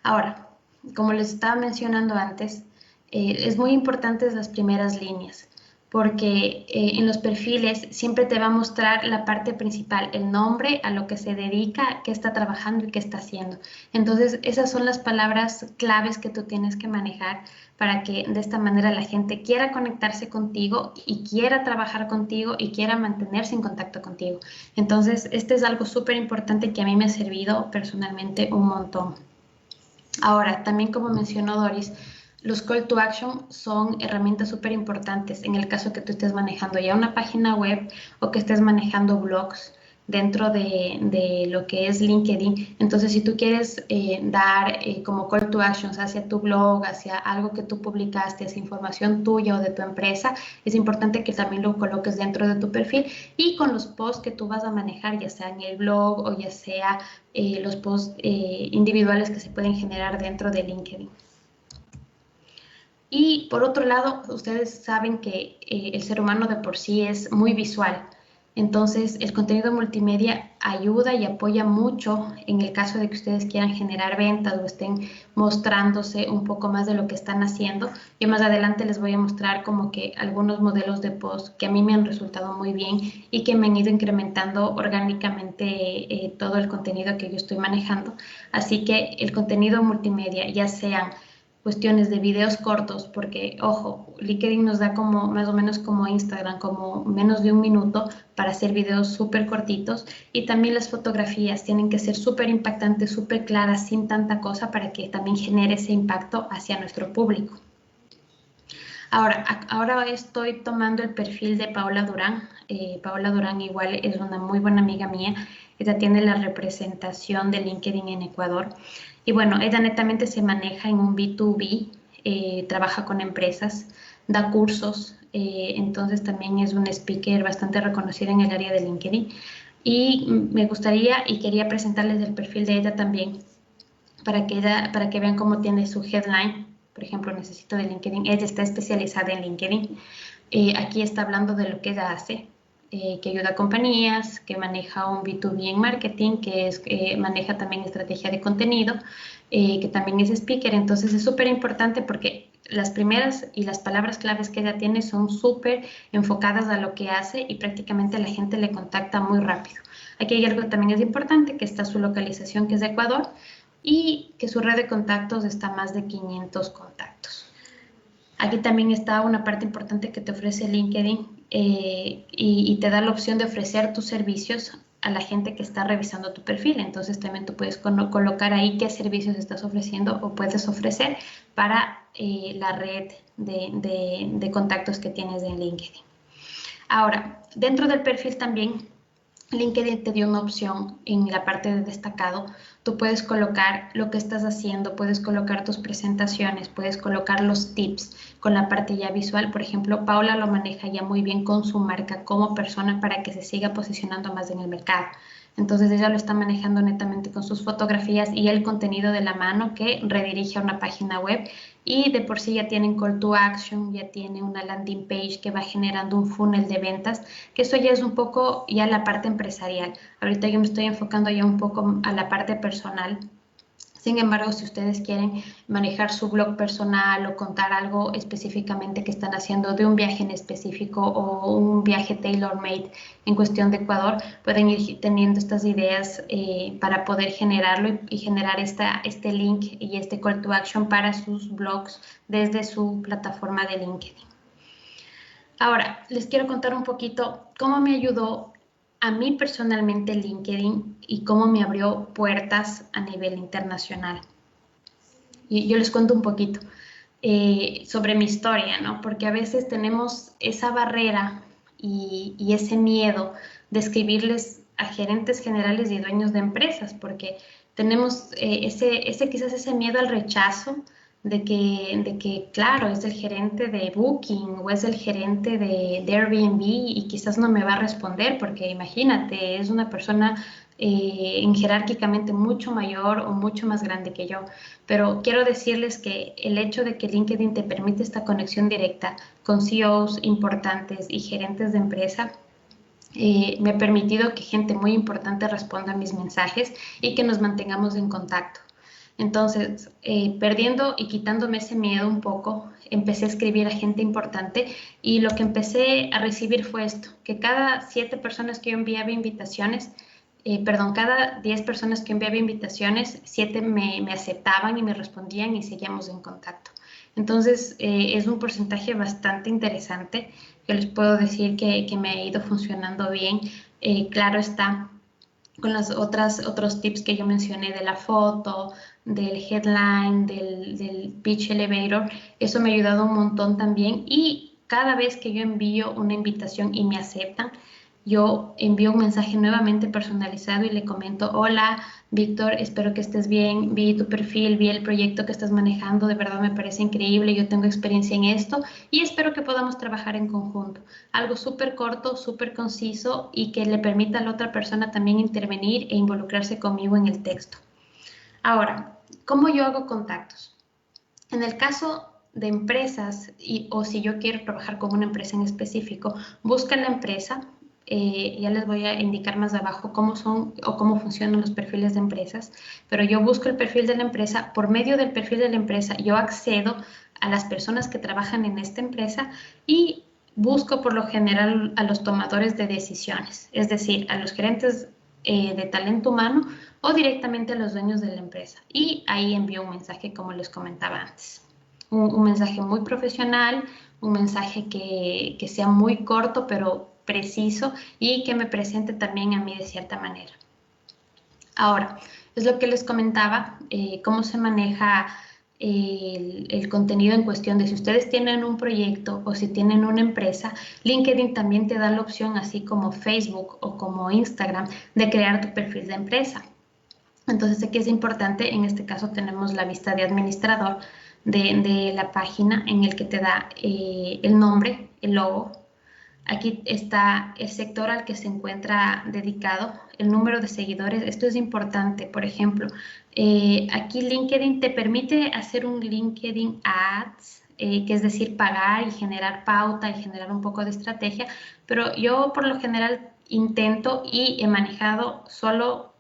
Ahora, como les estaba mencionando antes, es muy importante las primeras líneas, porque en los perfiles siempre te va a mostrar la parte principal, el nombre, a lo que se dedica, qué está trabajando y qué está haciendo. Entonces, esas son las palabras claves que tú tienes que manejar para que de esta manera la gente quiera conectarse contigo y quiera trabajar contigo y quiera mantenerse en contacto contigo. Entonces, este es algo súper importante que a mí me ha servido personalmente un montón. Ahora, también como mencionó Doris, los call to action son herramientas súper importantes en el caso que tú estés manejando ya una página web o que estés manejando blogs dentro de lo que es LinkedIn. Entonces, si tú quieres dar como call to actions hacia tu blog, hacia algo que tú publicaste, hacia información tuya o de tu empresa, es importante que también lo coloques dentro de tu perfil y con los posts que tú vas a manejar, ya sea en el blog o ya sea los posts individuales que se pueden generar dentro de LinkedIn. Y por otro lado, ustedes saben que el ser humano de por sí es muy visual. Entonces, el contenido multimedia ayuda y apoya mucho en el caso de que ustedes quieran generar ventas o estén mostrándose un poco más de lo que están haciendo. Yo más adelante les voy a mostrar como que algunos modelos de post que a mí me han resultado muy bien y que me han ido incrementando orgánicamente todo el contenido que yo estoy manejando. Así que el contenido multimedia, ya sean cuestiones de videos cortos, porque, ojo, LinkedIn nos da como más o menos como Instagram, como menos de un minuto para hacer videos súper cortitos, y también las fotografías tienen que ser súper impactantes, súper claras, sin tanta cosa, para que también genere ese impacto hacia nuestro público. Ahora estoy tomando el perfil de Paola Durán. Paola Durán igual es una muy buena amiga mía. Ella tiene la representación de LinkedIn en Ecuador. Y bueno, ella netamente se maneja en un B2B, trabaja con empresas, da cursos, entonces también es un speaker bastante reconocida en el área de LinkedIn. Y me gustaría y quería presentarles el perfil de ella también para que vean cómo tiene su headline. Por ejemplo, necesito de LinkedIn. Ella está especializada en LinkedIn. Aquí está hablando de lo que ella hace, que ayuda a compañías, que maneja un B2B en marketing, que maneja también estrategia de contenido, que también es speaker. Entonces es súper importante porque las primeras y las palabras claves que ella tiene son súper enfocadas a lo que hace y prácticamente la gente le contacta muy rápido. Aquí hay algo que también es importante, que está su localización, que es de Ecuador, y que su red de contactos está a más de 500 contactos. Aquí también está una parte importante que te ofrece LinkedIn y te da la opción de ofrecer tus servicios a la gente que está revisando tu perfil. Entonces también tú puedes colocar ahí qué servicios estás ofreciendo o puedes ofrecer para la red de contactos que tienes en LinkedIn. Ahora, dentro del perfil también LinkedIn te dio una opción en la parte de destacado. Tú puedes colocar lo que estás haciendo, puedes colocar tus presentaciones, puedes colocar los tips con la parte ya visual. Por ejemplo, Paula lo maneja ya muy bien con su marca como persona para que se siga posicionando más en el mercado. Entonces ella lo está manejando netamente con sus fotografías y el contenido de la mano que redirige a una página web, y de por sí ya tienen call to action, ya tiene una landing page que va generando un funnel de ventas, que eso ya es un poco ya la parte empresarial. Ahorita yo me estoy enfocando ya un poco a la parte personal. Sin embargo, si ustedes quieren manejar su blog personal o contar algo específicamente que están haciendo de un viaje en específico o un viaje tailor-made en cuestión de Ecuador, pueden ir teniendo estas ideas para poder generarlo y generar este link y este call to action para sus blogs desde su plataforma de LinkedIn. Ahora, les quiero contar un poquito cómo me ayudó a mí personalmente LinkedIn y cómo me abrió puertas a nivel internacional. Y yo les cuento un poquito sobre mi historia, ¿no? Porque a veces tenemos esa barrera y ese miedo de escribirles a gerentes generales y dueños de empresas, porque tenemos quizás ese miedo al rechazo de que, claro, es el gerente de Booking o es el gerente de Airbnb y quizás no me va a responder porque imagínate, es una persona jerárquicamente mucho mayor o mucho más grande que yo. Pero quiero decirles que el hecho de que LinkedIn te permite esta conexión directa con CEOs importantes y gerentes de empresa, me ha permitido que gente muy importante responda a mis mensajes y que nos mantengamos en contacto. Entonces, perdiendo y quitándome ese miedo un poco, empecé a escribir a gente importante y lo que empecé a recibir fue esto, que cada 7 personas que yo enviaba invitaciones, cada 10 personas que enviaba invitaciones, 7 me aceptaban y me respondían y seguíamos en contacto. Entonces, es un porcentaje bastante interesante que les puedo decir que me ha ido funcionando bien. Claro está, con los otros tips que yo mencioné de la foto, del headline, del pitch elevator, eso me ha ayudado un montón también. Y cada vez que yo envío una invitación y me aceptan, yo envío un mensaje nuevamente personalizado y le comento: hola, Víctor, espero que estés bien, vi tu perfil, vi el proyecto que estás manejando, de verdad me parece increíble, yo tengo experiencia en esto y espero que podamos trabajar en conjunto. Algo súper corto, súper conciso y que le permita a la otra persona también intervenir e involucrarse conmigo en el texto. Ahora, ¿cómo yo hago contactos? En el caso de empresas o si yo quiero trabajar con una empresa en específico, busca la empresa. Ya les voy a indicar más abajo cómo son o cómo funcionan los perfiles de empresas, pero yo busco el perfil de la empresa. Por medio del perfil de la empresa yo accedo a las personas que trabajan en esta empresa y busco por lo general a los tomadores de decisiones, es decir, a los gerentes de talento humano o directamente a los dueños de la empresa, y ahí envío un mensaje como les comentaba antes. Un mensaje muy profesional, un mensaje que sea muy corto pero preciso y que me presente también a mí de cierta manera. Ahora, es lo que les comentaba, cómo se maneja el contenido en cuestión de si ustedes tienen un proyecto o si tienen una empresa. LinkedIn también te da la opción, así como Facebook o como Instagram, de crear tu perfil de empresa. Entonces aquí es importante, en este caso tenemos la vista de administrador de la página en el que te da el nombre, el logo. Aquí está el sector al que se encuentra dedicado, el número de seguidores. Esto es importante. Por ejemplo, aquí LinkedIn te permite hacer un LinkedIn Ads, que es decir, pagar y generar pauta y generar un poco de estrategia, pero yo por lo general intento y he manejado solo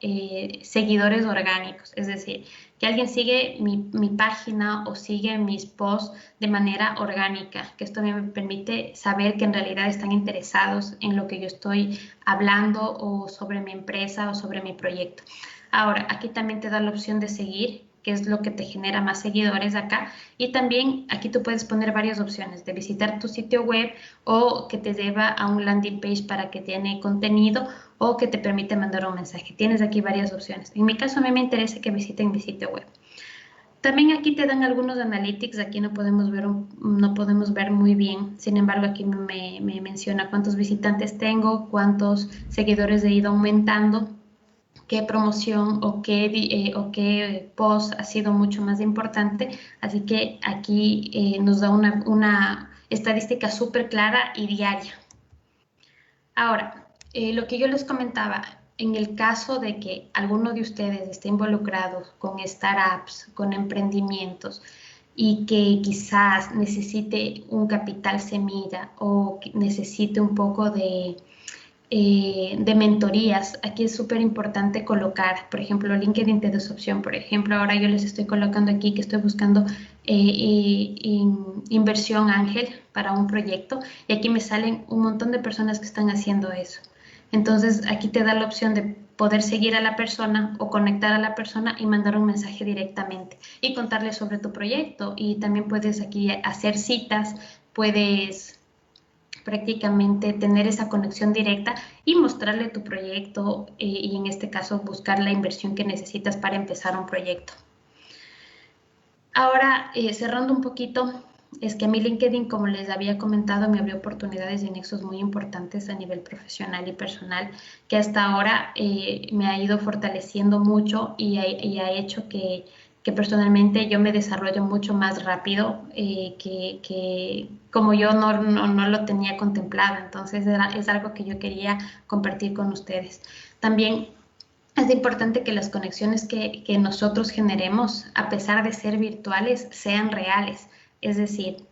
seguidores orgánicos, es decir, que alguien sigue mi página o sigue mis posts de manera orgánica, que esto me permite saber que en realidad están interesados en lo que yo estoy hablando o sobre mi empresa o sobre mi proyecto. Ahora, aquí también te da la opción de seguir, que es lo que te genera más seguidores acá, y también aquí tú puedes poner varias opciones de visitar tu sitio web o que te lleva a un landing page para que tiene contenido o que te permite mandar un mensaje. Tienes aquí varias opciones. En mi caso, a mí me interesa que visiten mi sitio web. También aquí te dan algunos analytics, aquí no podemos ver muy bien, sin embargo aquí me menciona cuántos visitantes tengo, cuántos seguidores he ido aumentando, qué promoción o qué post ha sido mucho más importante. Así que aquí nos da una estadística súper clara y diaria. Ahora, lo que yo les comentaba, en el caso de que alguno de ustedes esté involucrado con startups, con emprendimientos y que quizás necesite un capital semilla o necesite un poco de mentorías, aquí es súper importante colocar, por ejemplo, LinkedIn te da esa opción. Por ejemplo, ahora yo les estoy colocando aquí que estoy buscando inversión ángel para un proyecto y aquí me salen un montón de personas que están haciendo eso. Entonces aquí te da la opción de poder seguir a la persona o conectar a la persona y mandar un mensaje directamente y contarle sobre tu proyecto. Y también puedes aquí hacer citas, puedes prácticamente tener esa conexión directa y mostrarle tu proyecto y en este caso buscar la inversión que necesitas para empezar un proyecto. Ahora, cerrando un poquito, es que a mí LinkedIn, como les había comentado, me abrió oportunidades y nexos muy importantes a nivel profesional y personal, que hasta ahora me ha ido fortaleciendo mucho y ha hecho que personalmente yo me desarrollo mucho más rápido que como yo no lo tenía contemplado. Entonces es algo que yo quería compartir con ustedes. También es importante que las conexiones que nosotros generemos, a pesar de ser virtuales, sean reales. Es decir,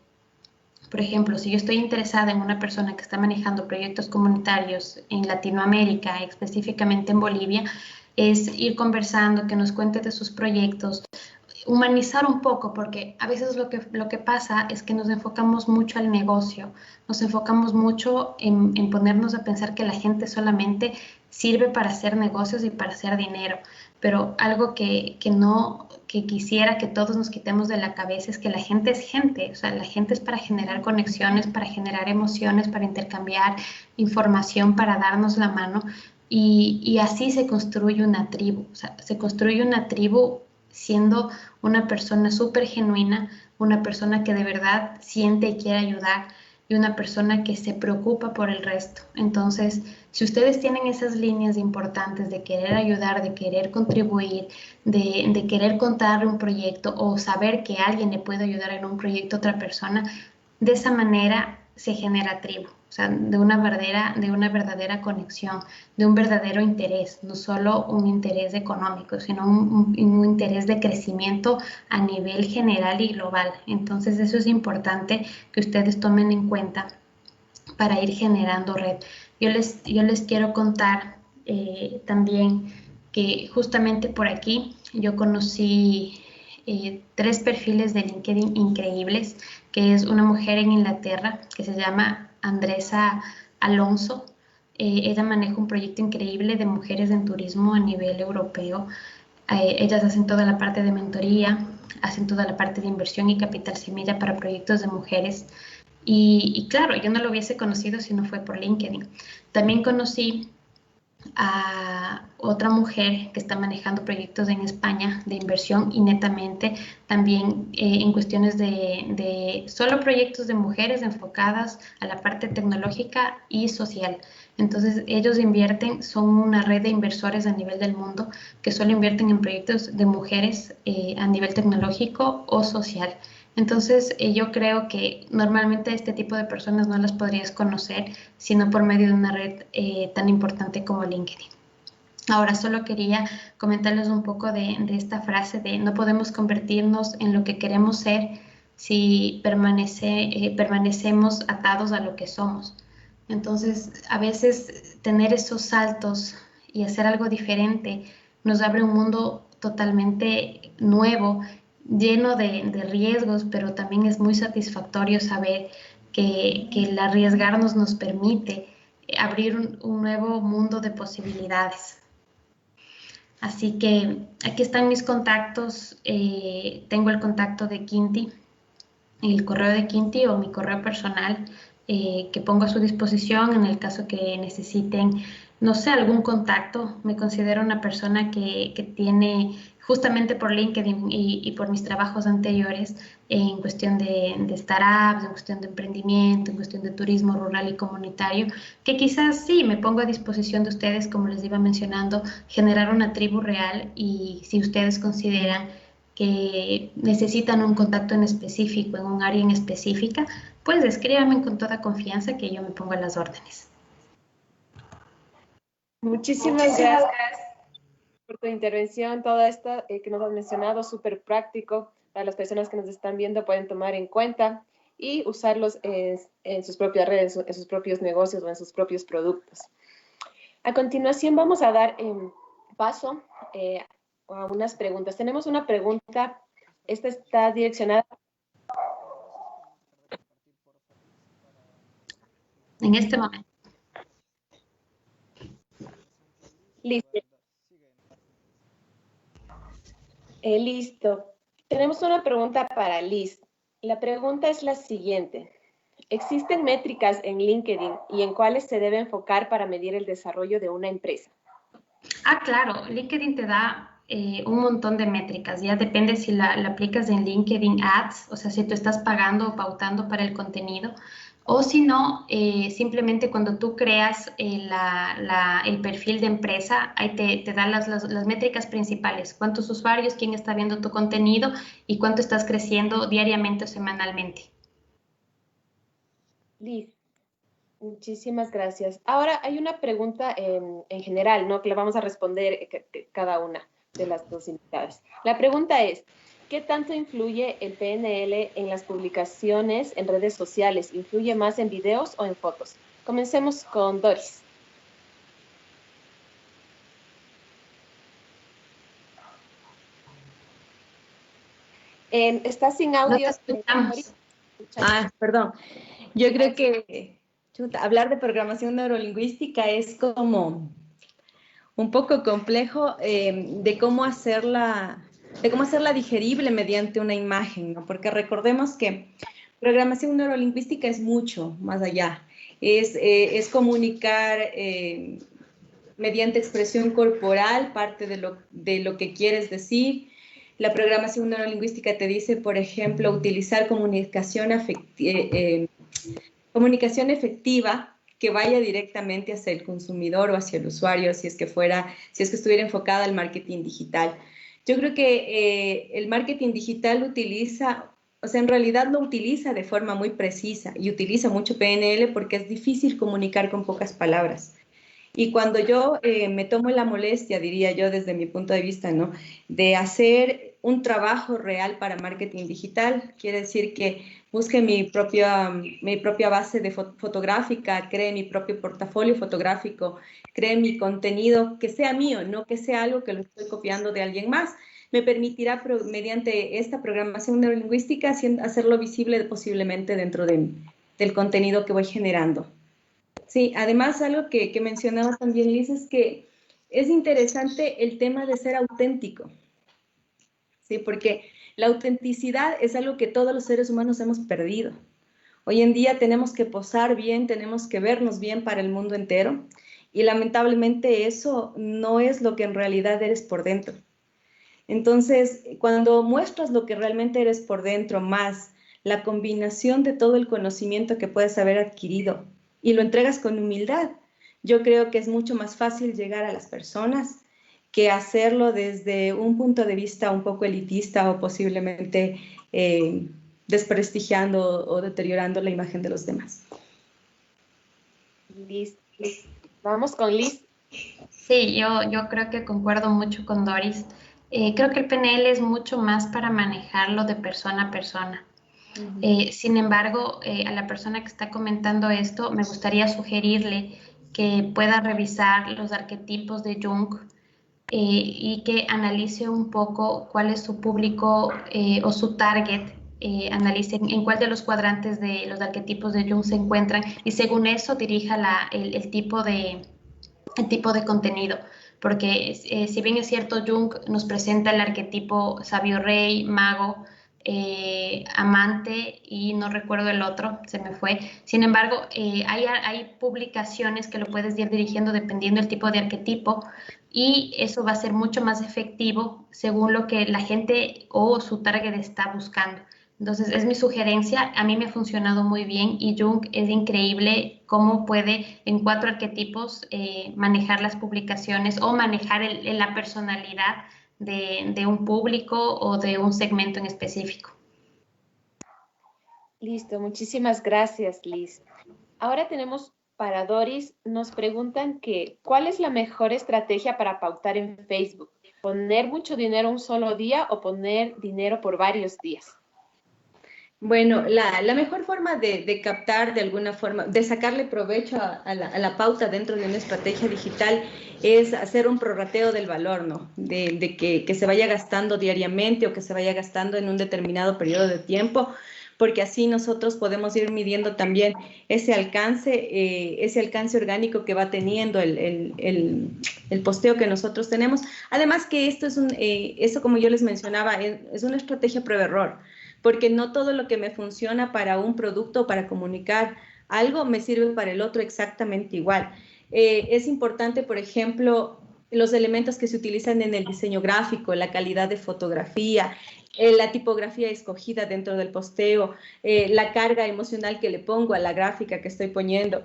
por ejemplo, si yo estoy interesada en una persona que está manejando proyectos comunitarios en Latinoamérica, específicamente en Bolivia, es ir conversando, que nos cuente de sus proyectos, humanizar un poco, porque a veces lo que pasa es que nos enfocamos mucho al negocio, nos enfocamos mucho en ponernos a pensar que la gente solamente sirve para hacer negocios y para hacer dinero, pero algo que quisiera que todos nos quitemos de la cabeza es que la gente es gente, o sea, la gente es para generar conexiones, para generar emociones, para intercambiar información, para darnos la mano, y así se construye una tribu, o sea, se construye una tribu siendo una persona súper genuina, una persona que de verdad siente y quiere ayudar y una persona que se preocupa por el resto. Entonces, si ustedes tienen esas líneas importantes de querer ayudar, de querer contribuir, de querer contarle un proyecto o saber que alguien le puede ayudar en un proyecto a otra persona, de esa manera se genera tribu, o sea, de una verdadera conexión, de un verdadero interés, no solo un interés económico, sino un interés de crecimiento a nivel general y global. Entonces, eso es importante que ustedes tomen en cuenta para ir generando red. Yo les quiero contar también que justamente por aquí yo conocí 3 perfiles de LinkedIn increíbles, que es una mujer en Inglaterra que se llama Andresa Alonso. Ella maneja un proyecto increíble de mujeres en turismo a nivel europeo. Ellas hacen toda la parte de mentoría, hacen toda la parte de inversión y capital semilla para proyectos de mujeres. Y claro, yo no lo hubiese conocido si no fue por LinkedIn. También conocí a otra mujer que está manejando proyectos en España de inversión y netamente también en cuestiones de solo proyectos de mujeres enfocadas a la parte tecnológica y social. Entonces ellos invierten, son una red de inversores a nivel del mundo que solo invierten en proyectos de mujeres a nivel tecnológico o social. Entonces, yo creo que normalmente este tipo de personas no las podrías conocer sino por medio de una red tan importante como LinkedIn. Ahora, solo quería comentarles un poco de esta frase de no podemos convertirnos en lo que queremos ser si permanecemos atados a lo que somos. Entonces, a veces tener esos saltos y hacer algo diferente nos abre un mundo totalmente nuevo, lleno de riesgos, pero también es muy satisfactorio saber que el arriesgarnos nos permite abrir un nuevo mundo de posibilidades. Así que aquí están mis contactos. Tengo el contacto de Quinti, el correo de Quinti o mi correo personal que pongo a su disposición en el caso que necesiten, no sé, algún contacto. Me considero una persona que tiene, justamente por LinkedIn y por mis trabajos anteriores, en cuestión de startups, en cuestión de emprendimiento, en cuestión de turismo rural y comunitario, que quizás sí me pongo a disposición de ustedes, como les iba mencionando, generar una tribu real y si ustedes consideran que necesitan un contacto en específico, en un área en específica, pues escríbanme con toda confianza que yo me pongo a las órdenes. Muchísimas gracias por tu intervención, todo esto que nos has mencionado, súper práctico para las personas que nos están viendo, pueden tomar en cuenta y usarlos en sus propias redes, en sus propios negocios o en sus propios productos. A continuación vamos a dar paso a unas preguntas. Tenemos una pregunta, esta está direccionada. En este momento. Listo. Listo. Tenemos una pregunta para Liz. La pregunta es la siguiente. ¿Existen métricas en LinkedIn y en cuáles se debe enfocar para medir el desarrollo de una empresa? Claro, LinkedIn te da un montón de métricas, ya depende si la aplicas en LinkedIn Ads, o sea, si tú estás pagando o pautando para el contenido, o si no, simplemente cuando tú creas el perfil de empresa, ahí te da las métricas principales, cuántos usuarios, quién está viendo tu contenido y cuánto estás creciendo diariamente o semanalmente. Liz, Muchísimas gracias. Ahora hay una pregunta en general, ¿no? Que le vamos a responder cada una de las dos invitadas. La pregunta es, ¿qué tanto influye el PNL en las publicaciones en redes sociales? ¿Influye más en videos o en fotos? Comencemos con Doris. ¿Estás sin No audio? te escuchamos. Perdón. Yo creo que hablar de programación neurolingüística es como un poco complejo de cómo hacerla digerible mediante una imagen, ¿no? Porque recordemos que programación neurolingüística es mucho más allá. Es comunicar mediante expresión corporal parte de lo que quieres decir. La programación neurolingüística te dice, por ejemplo, utilizar comunicación efectiva que vaya directamente hacia el consumidor o hacia el usuario, si es que estuviera enfocada al marketing digital. Yo creo que el marketing digital en realidad lo utiliza de forma muy precisa y utiliza mucho PNL porque es difícil comunicar con pocas palabras. Y cuando yo me tomo la molestia, diría yo desde mi punto de vista, ¿no? De hacer un trabajo real para marketing digital, quiere decir que busque mi propia base fotográfica, cree mi propio portafolio fotográfico, cree mi contenido que sea mío, no que sea algo que lo estoy copiando de alguien más. Me permitirá, mediante esta programación neurolingüística, hacerlo visible posiblemente dentro del contenido que voy generando. Sí, además algo que mencionaba también Liz es que es interesante el tema de ser auténtico, ¿sí? Porque la autenticidad es algo que todos los seres humanos hemos perdido. Hoy en día tenemos que posar bien, tenemos que vernos bien para el mundo entero y lamentablemente eso no es lo que en realidad eres por dentro. Entonces, cuando muestras lo que realmente eres por dentro, más la combinación de todo el conocimiento que puedes haber adquirido y lo entregas con humildad, yo creo que es mucho más fácil llegar a las personas que hacerlo desde un punto de vista un poco elitista o posiblemente desprestigiando o deteriorando la imagen de los demás. Liz. Vamos con Liz. Sí, yo creo que concuerdo mucho con Doris. Creo que el PNL es mucho más para manejarlo de persona a persona. Sin embargo, a la persona que está comentando esto, me gustaría sugerirle que pueda revisar los arquetipos de Jung y que analice un poco cuál es su público o su target, analice en cuál de los cuadrantes de los arquetipos de Jung se encuentran y según eso dirija el tipo de contenido. Porque si bien es cierto, Jung nos presenta el arquetipo sabio rey, mago, amante y no recuerdo el otro, se me fue. Sin embargo, hay publicaciones que lo puedes ir dirigiendo dependiendo del tipo de arquetipo y eso va a ser mucho más efectivo según lo que la gente o su target está buscando. Entonces, es mi sugerencia, a mí me ha funcionado muy bien y Jung es increíble cómo puede en 4 arquetipos manejar las publicaciones o manejar la personalidad de un público o de un segmento en específico. Listo, muchísimas gracias, Liz. Ahora tenemos para Doris, nos preguntan que, ¿cuál es la mejor estrategia para pautar en Facebook? ¿Poner mucho dinero un solo día o poner dinero por varios días? Bueno, la mejor forma de captar de alguna forma, de sacarle provecho a la pauta dentro de una estrategia digital es hacer un prorrateo del valor, ¿no? De que se vaya gastando diariamente o que se vaya gastando en un determinado periodo de tiempo, porque así nosotros podemos ir midiendo también ese alcance orgánico que va teniendo el posteo que nosotros tenemos. Además que esto como yo les mencionaba, es una estrategia prueba-error, porque no todo lo que me funciona para un producto o para comunicar algo me sirve para el otro exactamente igual. Es importante, por ejemplo, los elementos que se utilizan en el diseño gráfico, la calidad de fotografía, la tipografía escogida dentro del posteo, la carga emocional que le pongo a la gráfica que estoy poniendo.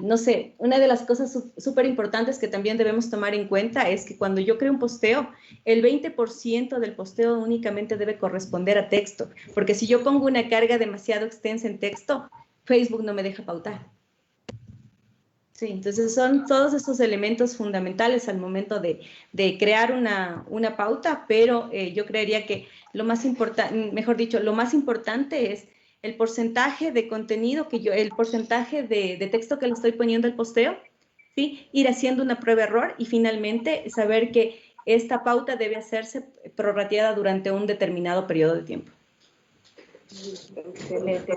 No sé, una de las cosas súper importantes que también debemos tomar en cuenta es que cuando yo creo un posteo, el 20% del posteo únicamente debe corresponder a texto, porque si yo pongo una carga demasiado extensa en texto, Facebook no me deja pautar. Sí, entonces son todos estos elementos fundamentales al momento de crear una pauta, pero yo creería que lo más importante, mejor dicho, lo más importante es el porcentaje de contenido el porcentaje de texto que le estoy poniendo al posteo, ¿sí? Ir haciendo una prueba-error y finalmente saber que esta pauta debe hacerse prorrateada durante un determinado periodo de tiempo. Excelente.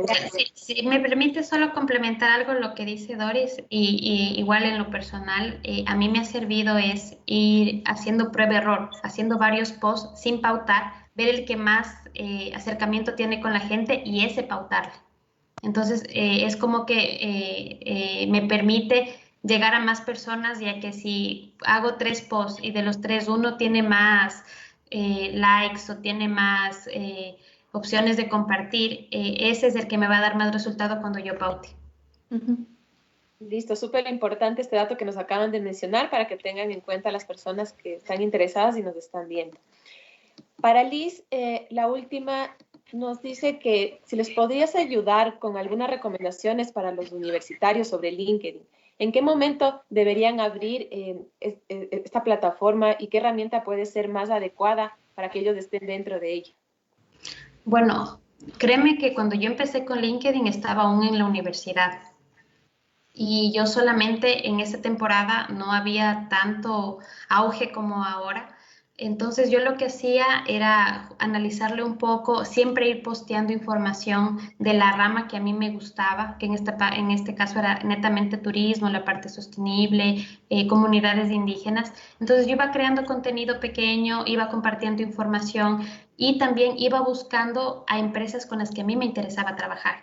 Si me permite solo complementar algo lo que dice Doris, y igual en lo personal, a mí me ha servido es ir haciendo prueba-error, haciendo varios posts sin pautar, ver el que más acercamiento tiene con la gente y ese pautarle. Entonces, es como que me permite llegar a más personas, ya que si hago 3 posts y de los 3 uno tiene más likes o tiene más opciones de compartir, ese es el que me va a dar más resultado cuando yo paute. Listo, súper importante este dato que nos acaban de mencionar para que tengan en cuenta las personas que están interesadas y nos están viendo. Para Liz, la última nos dice que si les podrías ayudar con algunas recomendaciones para los universitarios sobre LinkedIn. ¿En qué momento deberían abrir esta plataforma y qué herramienta puede ser más adecuada para que ellos estén dentro de ella? Bueno, créeme que cuando yo empecé con LinkedIn estaba aún en la universidad y yo solamente en esa temporada no había tanto auge como ahora. Entonces yo lo que hacía era analizarle un poco, siempre ir posteando información de la rama que a mí me gustaba, que en este caso era netamente turismo, la parte sostenible, comunidades indígenas. Entonces yo iba creando contenido pequeño, iba compartiendo información y también iba buscando a empresas con las que a mí me interesaba trabajar.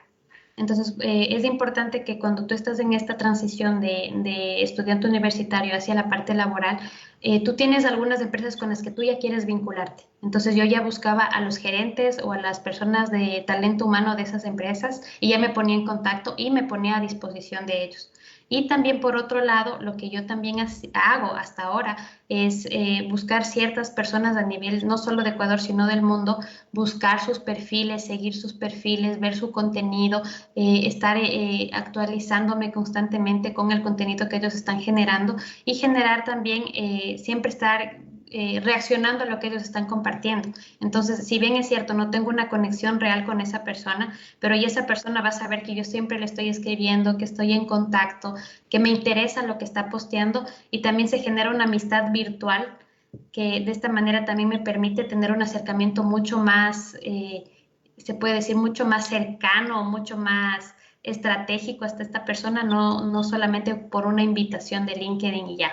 Entonces, es importante que cuando tú estás en esta transición de estudiante universitario hacia la parte laboral, tú tienes algunas empresas con las que tú ya quieres vincularte. Entonces, yo ya buscaba a los gerentes o a las personas de talento humano de esas empresas y ya me ponía en contacto y me ponía a disposición de ellos. Y también, por otro lado, lo que yo también hago hasta ahora es buscar ciertas personas a nivel no solo de Ecuador, sino del mundo, buscar sus perfiles, seguir sus perfiles, ver su contenido, estar actualizándome constantemente con el contenido que ellos están generando y generar también, siempre estar reaccionando a lo que ellos están compartiendo. Entonces, si bien es cierto, no tengo una conexión real con esa persona, pero y esa persona va a saber que yo siempre le estoy escribiendo, que estoy en contacto, que me interesa lo que está posteando y también se genera una amistad virtual que de esta manera también me permite tener un acercamiento mucho más, se puede decir, mucho más cercano, mucho más estratégico hasta esta persona, no solamente por una invitación de LinkedIn y ya.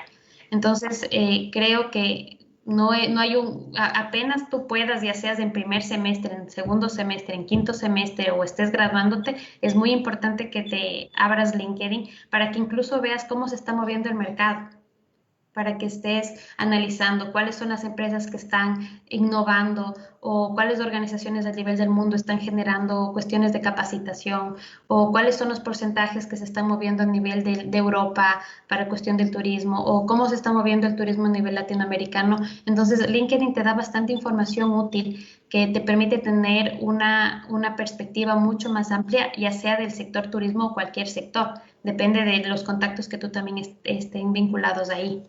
Entonces, creo que no hay apenas tú puedas, ya seas en primer semestre, en segundo semestre, en quinto semestre o estés graduándote, es muy importante que te abras LinkedIn para que incluso veas cómo se está moviendo el mercado, para que estés analizando cuáles son las empresas que están innovando o cuáles organizaciones a nivel del mundo están generando cuestiones de capacitación o cuáles son los porcentajes que se están moviendo a nivel de Europa para cuestión del turismo o cómo se está moviendo el turismo a nivel latinoamericano. Entonces, LinkedIn te da bastante información útil que te permite tener una perspectiva mucho más amplia, ya sea del sector turismo o cualquier sector. Depende de los contactos que tú también estén vinculados ahí.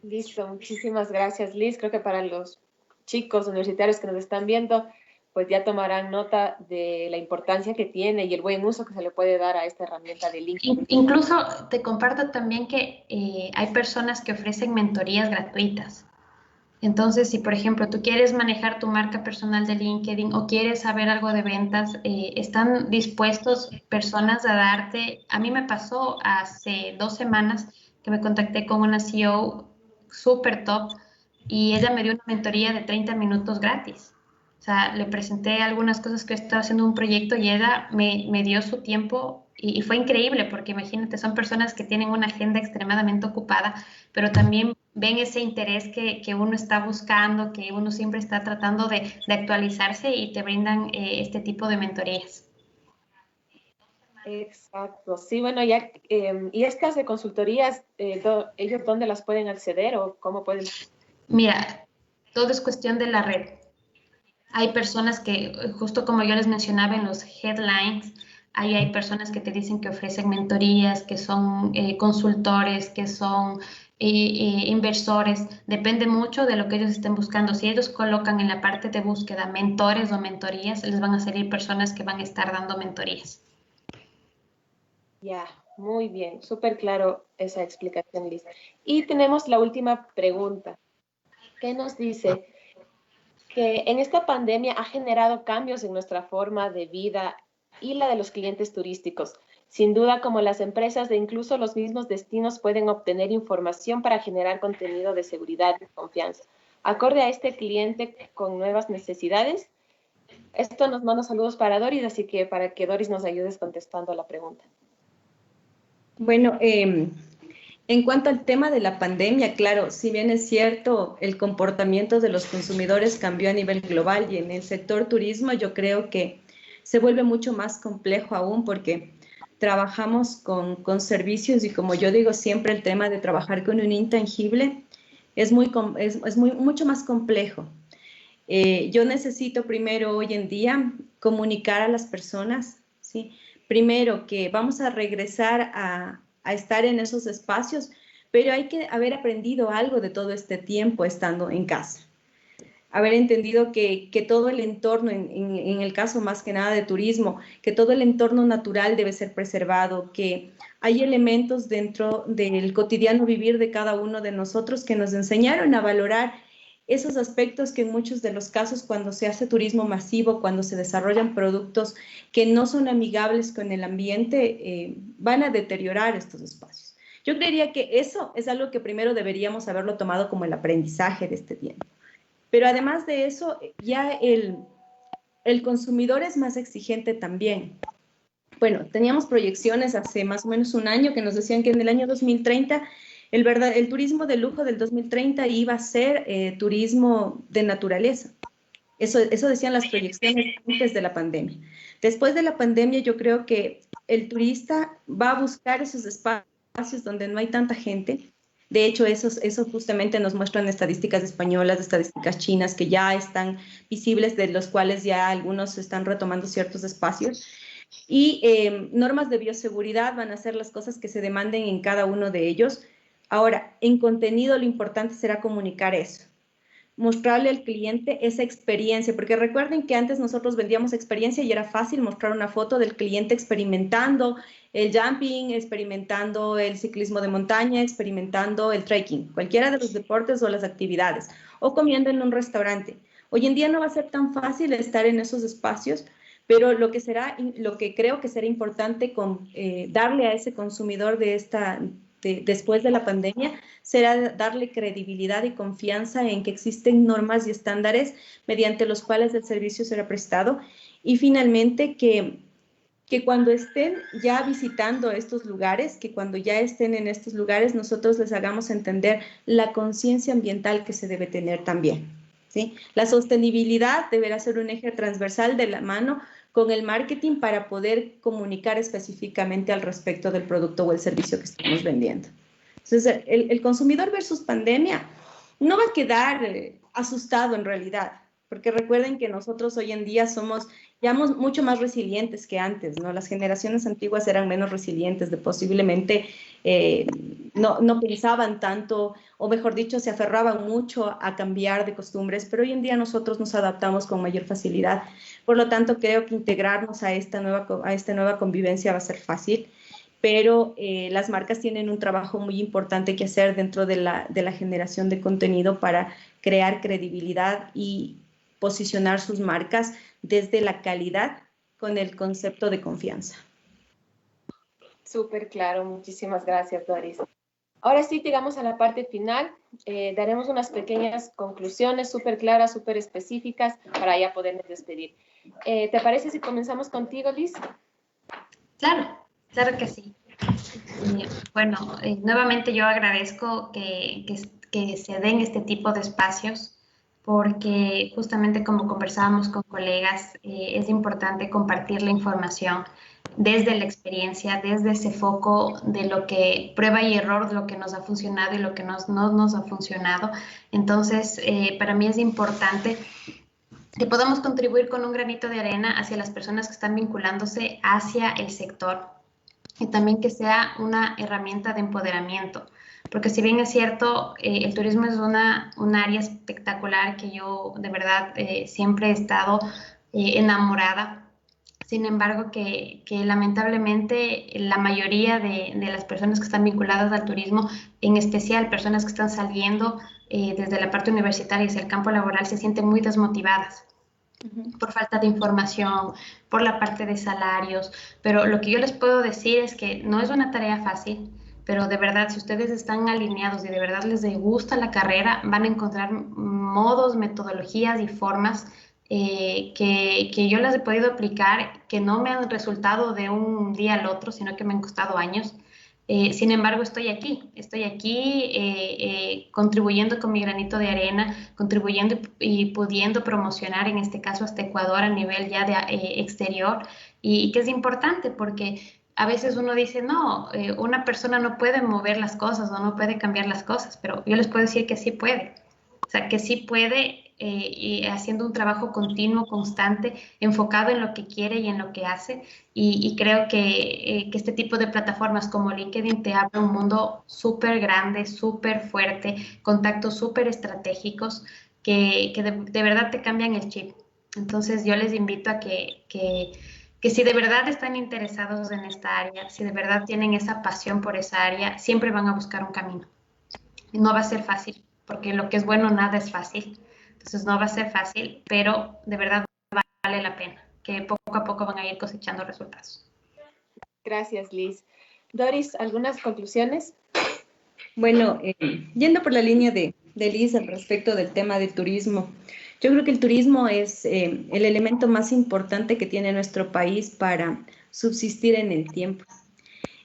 Listo, muchísimas gracias, Liz. Creo que para los chicos universitarios que nos están viendo, pues ya tomarán nota de la importancia que tiene y el buen uso que se le puede dar a esta herramienta de LinkedIn. Incluso te comparto también que hay personas que ofrecen mentorías gratuitas. Entonces, si por ejemplo tú quieres manejar tu marca personal de LinkedIn o quieres saber algo de ventas, están dispuestos personas a darte. A mí me pasó hace 2 semanas que me contacté con una CEO súper top y ella me dio una mentoría de 30 minutos gratis. O sea, le presenté algunas cosas que estaba haciendo un proyecto y ella me dio su tiempo y fue increíble porque imagínate, son personas que tienen una agenda extremadamente ocupada, pero también ven ese interés que uno está buscando, que uno siempre está tratando de actualizarse y te brindan este tipo de mentorías. Exacto, sí, bueno, ya, y estas de consultorías, ¿ellos dónde las pueden acceder o cómo pueden? Mira, todo es cuestión de la red. Hay personas que, justo como yo les mencionaba en los headlines, Ahí hay personas que te dicen que ofrecen mentorías, que son consultores, que son inversores. Depende mucho de lo que ellos estén buscando. Si ellos colocan en la parte de búsqueda mentores o mentorías, les van a salir personas que van a estar dando mentorías. Ya, muy bien, súper claro esa explicación, Liz. Y tenemos la última pregunta, que nos dice que en esta pandemia ha generado cambios en nuestra forma de vida y la de los clientes turísticos. Sin duda, como las empresas de incluso los mismos destinos pueden obtener información para generar contenido de seguridad y confianza. Acorde a este cliente con nuevas necesidades, esto nos manda saludos para Doris, así que para que Doris nos ayudes contestando a la pregunta. Bueno, en cuanto al tema de la pandemia, claro, si bien es cierto, el comportamiento de los consumidores cambió a nivel global y en el sector turismo yo creo que se vuelve mucho más complejo aún porque trabajamos con servicios y como yo digo siempre, el tema de trabajar con un intangible es mucho más complejo. Yo necesito primero hoy en día comunicar a las personas, ¿sí? Primero que vamos a regresar a estar en esos espacios, pero hay que haber aprendido algo de todo este tiempo estando en casa. Haber entendido que todo el entorno, en el caso más que nada de turismo, que todo el entorno natural debe ser preservado, que hay elementos dentro del cotidiano vivir de cada uno de nosotros que nos enseñaron a valorar esos aspectos que en muchos de los casos cuando se hace turismo masivo, cuando se desarrollan productos que no son amigables con el ambiente, van a deteriorar estos espacios. Yo creería que eso es algo que primero deberíamos haberlo tomado como el aprendizaje de este tiempo. Pero además de eso, ya el consumidor es más exigente también. Bueno, teníamos proyecciones hace más o menos un año que nos decían que en el año 2030 el turismo de lujo del 2030 iba a ser turismo de naturaleza. Eso decían las proyecciones antes de la pandemia. Después de la pandemia, yo creo que el turista va a buscar esos espacios donde no hay tanta gente. De hecho, eso justamente nos muestran estadísticas españolas, estadísticas chinas, que ya están visibles, de los cuales ya algunos están retomando ciertos espacios. Y normas de bioseguridad van a ser las cosas que se demanden en cada uno de ellos. Ahora, en contenido lo importante será comunicar eso, mostrarle al cliente esa experiencia, porque recuerden que antes nosotros vendíamos experiencia y era fácil mostrar una foto del cliente experimentando el jumping, experimentando el ciclismo de montaña, experimentando el trekking, cualquiera de los deportes o las actividades, o comiendo en un restaurante. Hoy en día no va a ser tan fácil estar en esos espacios, pero lo que creo que será importante darle a ese consumidor después de la pandemia será darle credibilidad y confianza en que existen normas y estándares mediante los cuales el servicio será prestado y finalmente que cuando estén ya visitando estos lugares, que cuando ya estén en estos lugares nosotros les hagamos entender la conciencia ambiental que se debe tener también, ¿sí? La sostenibilidad deberá ser un eje transversal de la mano con el marketing para poder comunicar específicamente al respecto del producto o el servicio que estamos vendiendo. Entonces, el consumidor versus pandemia no va a quedar asustado en realidad, porque recuerden que nosotros hoy en día somos ya mucho más resilientes que antes, ¿no? Las generaciones antiguas eran menos resilientes, posiblemente no pensaban tanto, o mejor dicho, se aferraban mucho a cambiar de costumbres, pero hoy en día nosotros nos adaptamos con mayor facilidad. Por lo tanto, creo que integrarnos a esta nueva convivencia va a ser fácil, pero las marcas tienen un trabajo muy importante que hacer dentro de la generación de contenido para crear credibilidad y posicionar sus marcas desde la calidad con el concepto de confianza. Súper claro, muchísimas gracias, Doris. Ahora sí, llegamos a la parte final. Daremos unas pequeñas conclusiones súper claras, súper específicas para ya podernos despedir. ¿Te parece si comenzamos contigo, Liz? Claro que sí. Bueno, nuevamente yo agradezco que se den este tipo de espacios porque justamente como conversábamos con colegas, es importante compartir la información desde la experiencia, desde ese foco de lo que prueba y error, de lo que nos ha funcionado y lo que no nos ha funcionado. Entonces, para mí es importante que podamos contribuir con un granito de arena hacia las personas que están vinculándose hacia el sector y también que sea una herramienta de empoderamiento. Porque si bien es cierto, el turismo es un área espectacular que yo de verdad siempre he estado enamorada. Sin embargo, que lamentablemente la mayoría de las personas que están vinculadas al turismo, en especial personas que están saliendo desde la parte universitaria hacia el campo laboral, se sienten muy desmotivadas por falta de información, por la parte de salarios. Pero lo que yo les puedo decir es que no es una tarea fácil, pero de verdad, si ustedes están alineados y de verdad les gusta la carrera, van a encontrar modos, metodologías y formas que yo las he podido aplicar, que no me han resultado de un día al otro, sino que me han costado años. Sin embargo, estoy aquí contribuyendo con mi granito de arena, contribuyendo y pudiendo promocionar, en este caso, hasta Ecuador a nivel ya de exterior, y que es importante porque a veces uno dice, no, una persona no puede mover las cosas o no puede cambiar las cosas, pero yo les puedo decir que sí puede. O sea, que sí puede, y haciendo un trabajo continuo, constante, enfocado en lo que quiere y en lo que hace. Y creo que este tipo de plataformas como LinkedIn te abre un mundo súper grande, súper fuerte, contactos súper estratégicos que de verdad te cambian el chip. Entonces yo les invito a que si de verdad están interesados en esta área, si de verdad tienen esa pasión por esa área, siempre van a buscar un camino. No va a ser fácil, porque lo que es bueno, nada es fácil. Entonces no va a ser fácil, pero de verdad vale la pena, que poco a poco van a ir cosechando resultados. Gracias, Liz. Doris, ¿algunas conclusiones? Bueno, yendo por la línea de Liz al respecto del tema del turismo, yo creo que el turismo es el elemento más importante que tiene nuestro país para subsistir en el tiempo.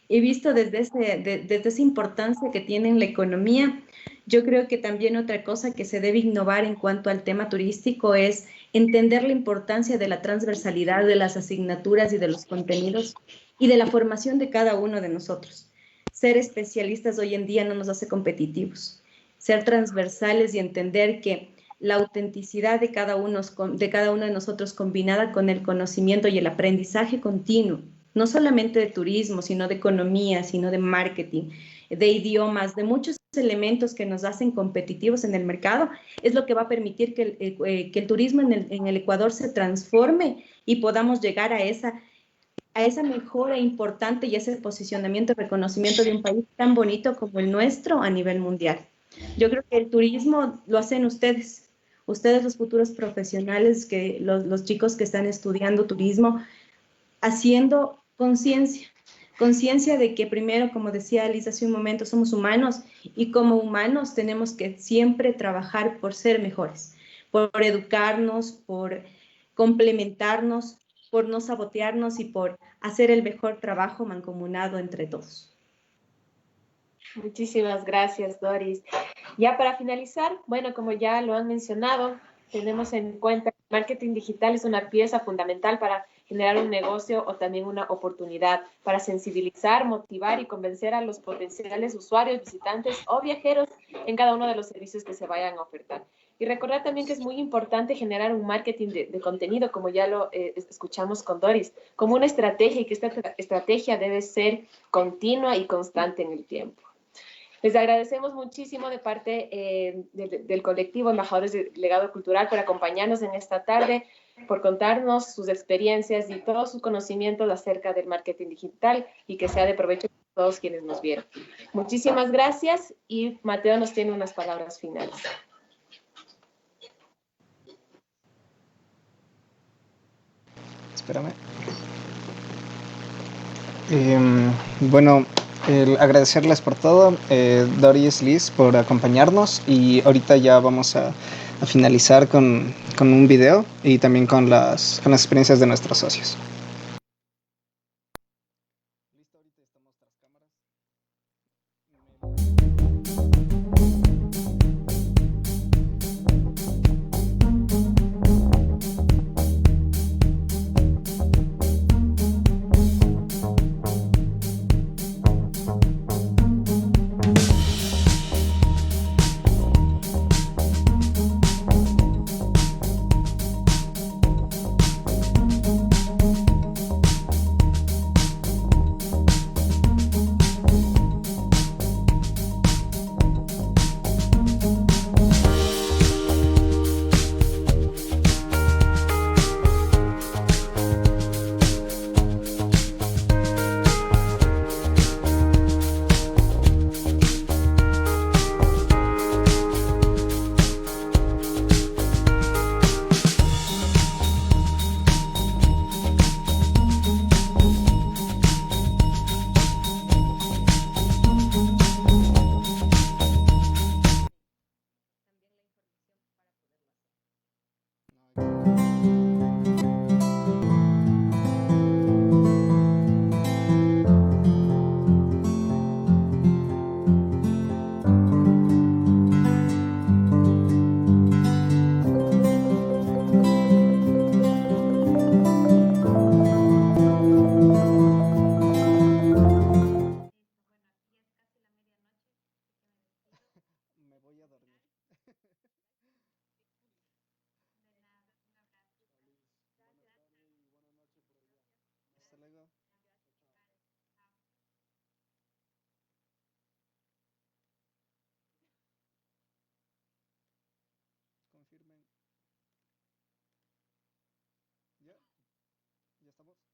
He visto desde esa importancia que tiene en la economía. Yo creo que también otra cosa que se debe innovar en cuanto al tema turístico es entender la importancia de la transversalidad de las asignaturas y de los contenidos y de la formación de cada uno de nosotros. Ser especialistas hoy en día no nos hace competitivos. Ser transversales y entender que la autenticidad de cada uno de nosotros combinada con el conocimiento y el aprendizaje continuo, no solamente de turismo, sino de economía, sino de marketing, de idiomas, de muchos elementos que nos hacen competitivos en el mercado, es lo que va a permitir que el turismo en el Ecuador se transforme y podamos llegar a esa mejora importante y ese posicionamiento y reconocimiento de un país tan bonito como el nuestro a nivel mundial. Yo creo que el turismo lo hacen ustedes los futuros profesionales, que los chicos que están estudiando turismo, haciendo conciencia de que primero, como decía Liz hace un momento, somos humanos y como humanos tenemos que siempre trabajar por ser mejores, por educarnos, por complementarnos, por no sabotearnos y por hacer el mejor trabajo mancomunado entre todos. Muchísimas gracias, Doris. Ya para finalizar, bueno, como ya lo han mencionado, tenemos en cuenta que el marketing digital es una pieza fundamental para generar un negocio o también una oportunidad, para sensibilizar, motivar y convencer a los potenciales usuarios, visitantes o viajeros en cada uno de los servicios que se vayan a ofertar. Y recordar también que es muy importante generar un marketing de contenido, como ya lo escuchamos con Doris, como una estrategia, y que esta estrategia debe ser continua y constante en el tiempo. Les agradecemos muchísimo de parte del colectivo Embajadores del Legado Cultural por acompañarnos en esta tarde, por contarnos sus experiencias y todos sus conocimientos acerca del marketing digital, y que sea de provecho para todos quienes nos vieron. Muchísimas gracias, y Mateo nos tiene unas palabras finales. Espérame. Bueno, agradecerles por todo, Doris, Liz, por acompañarnos, y ahorita ya vamos a finalizar con un video y también con las experiencias de nuestros socios. estamos.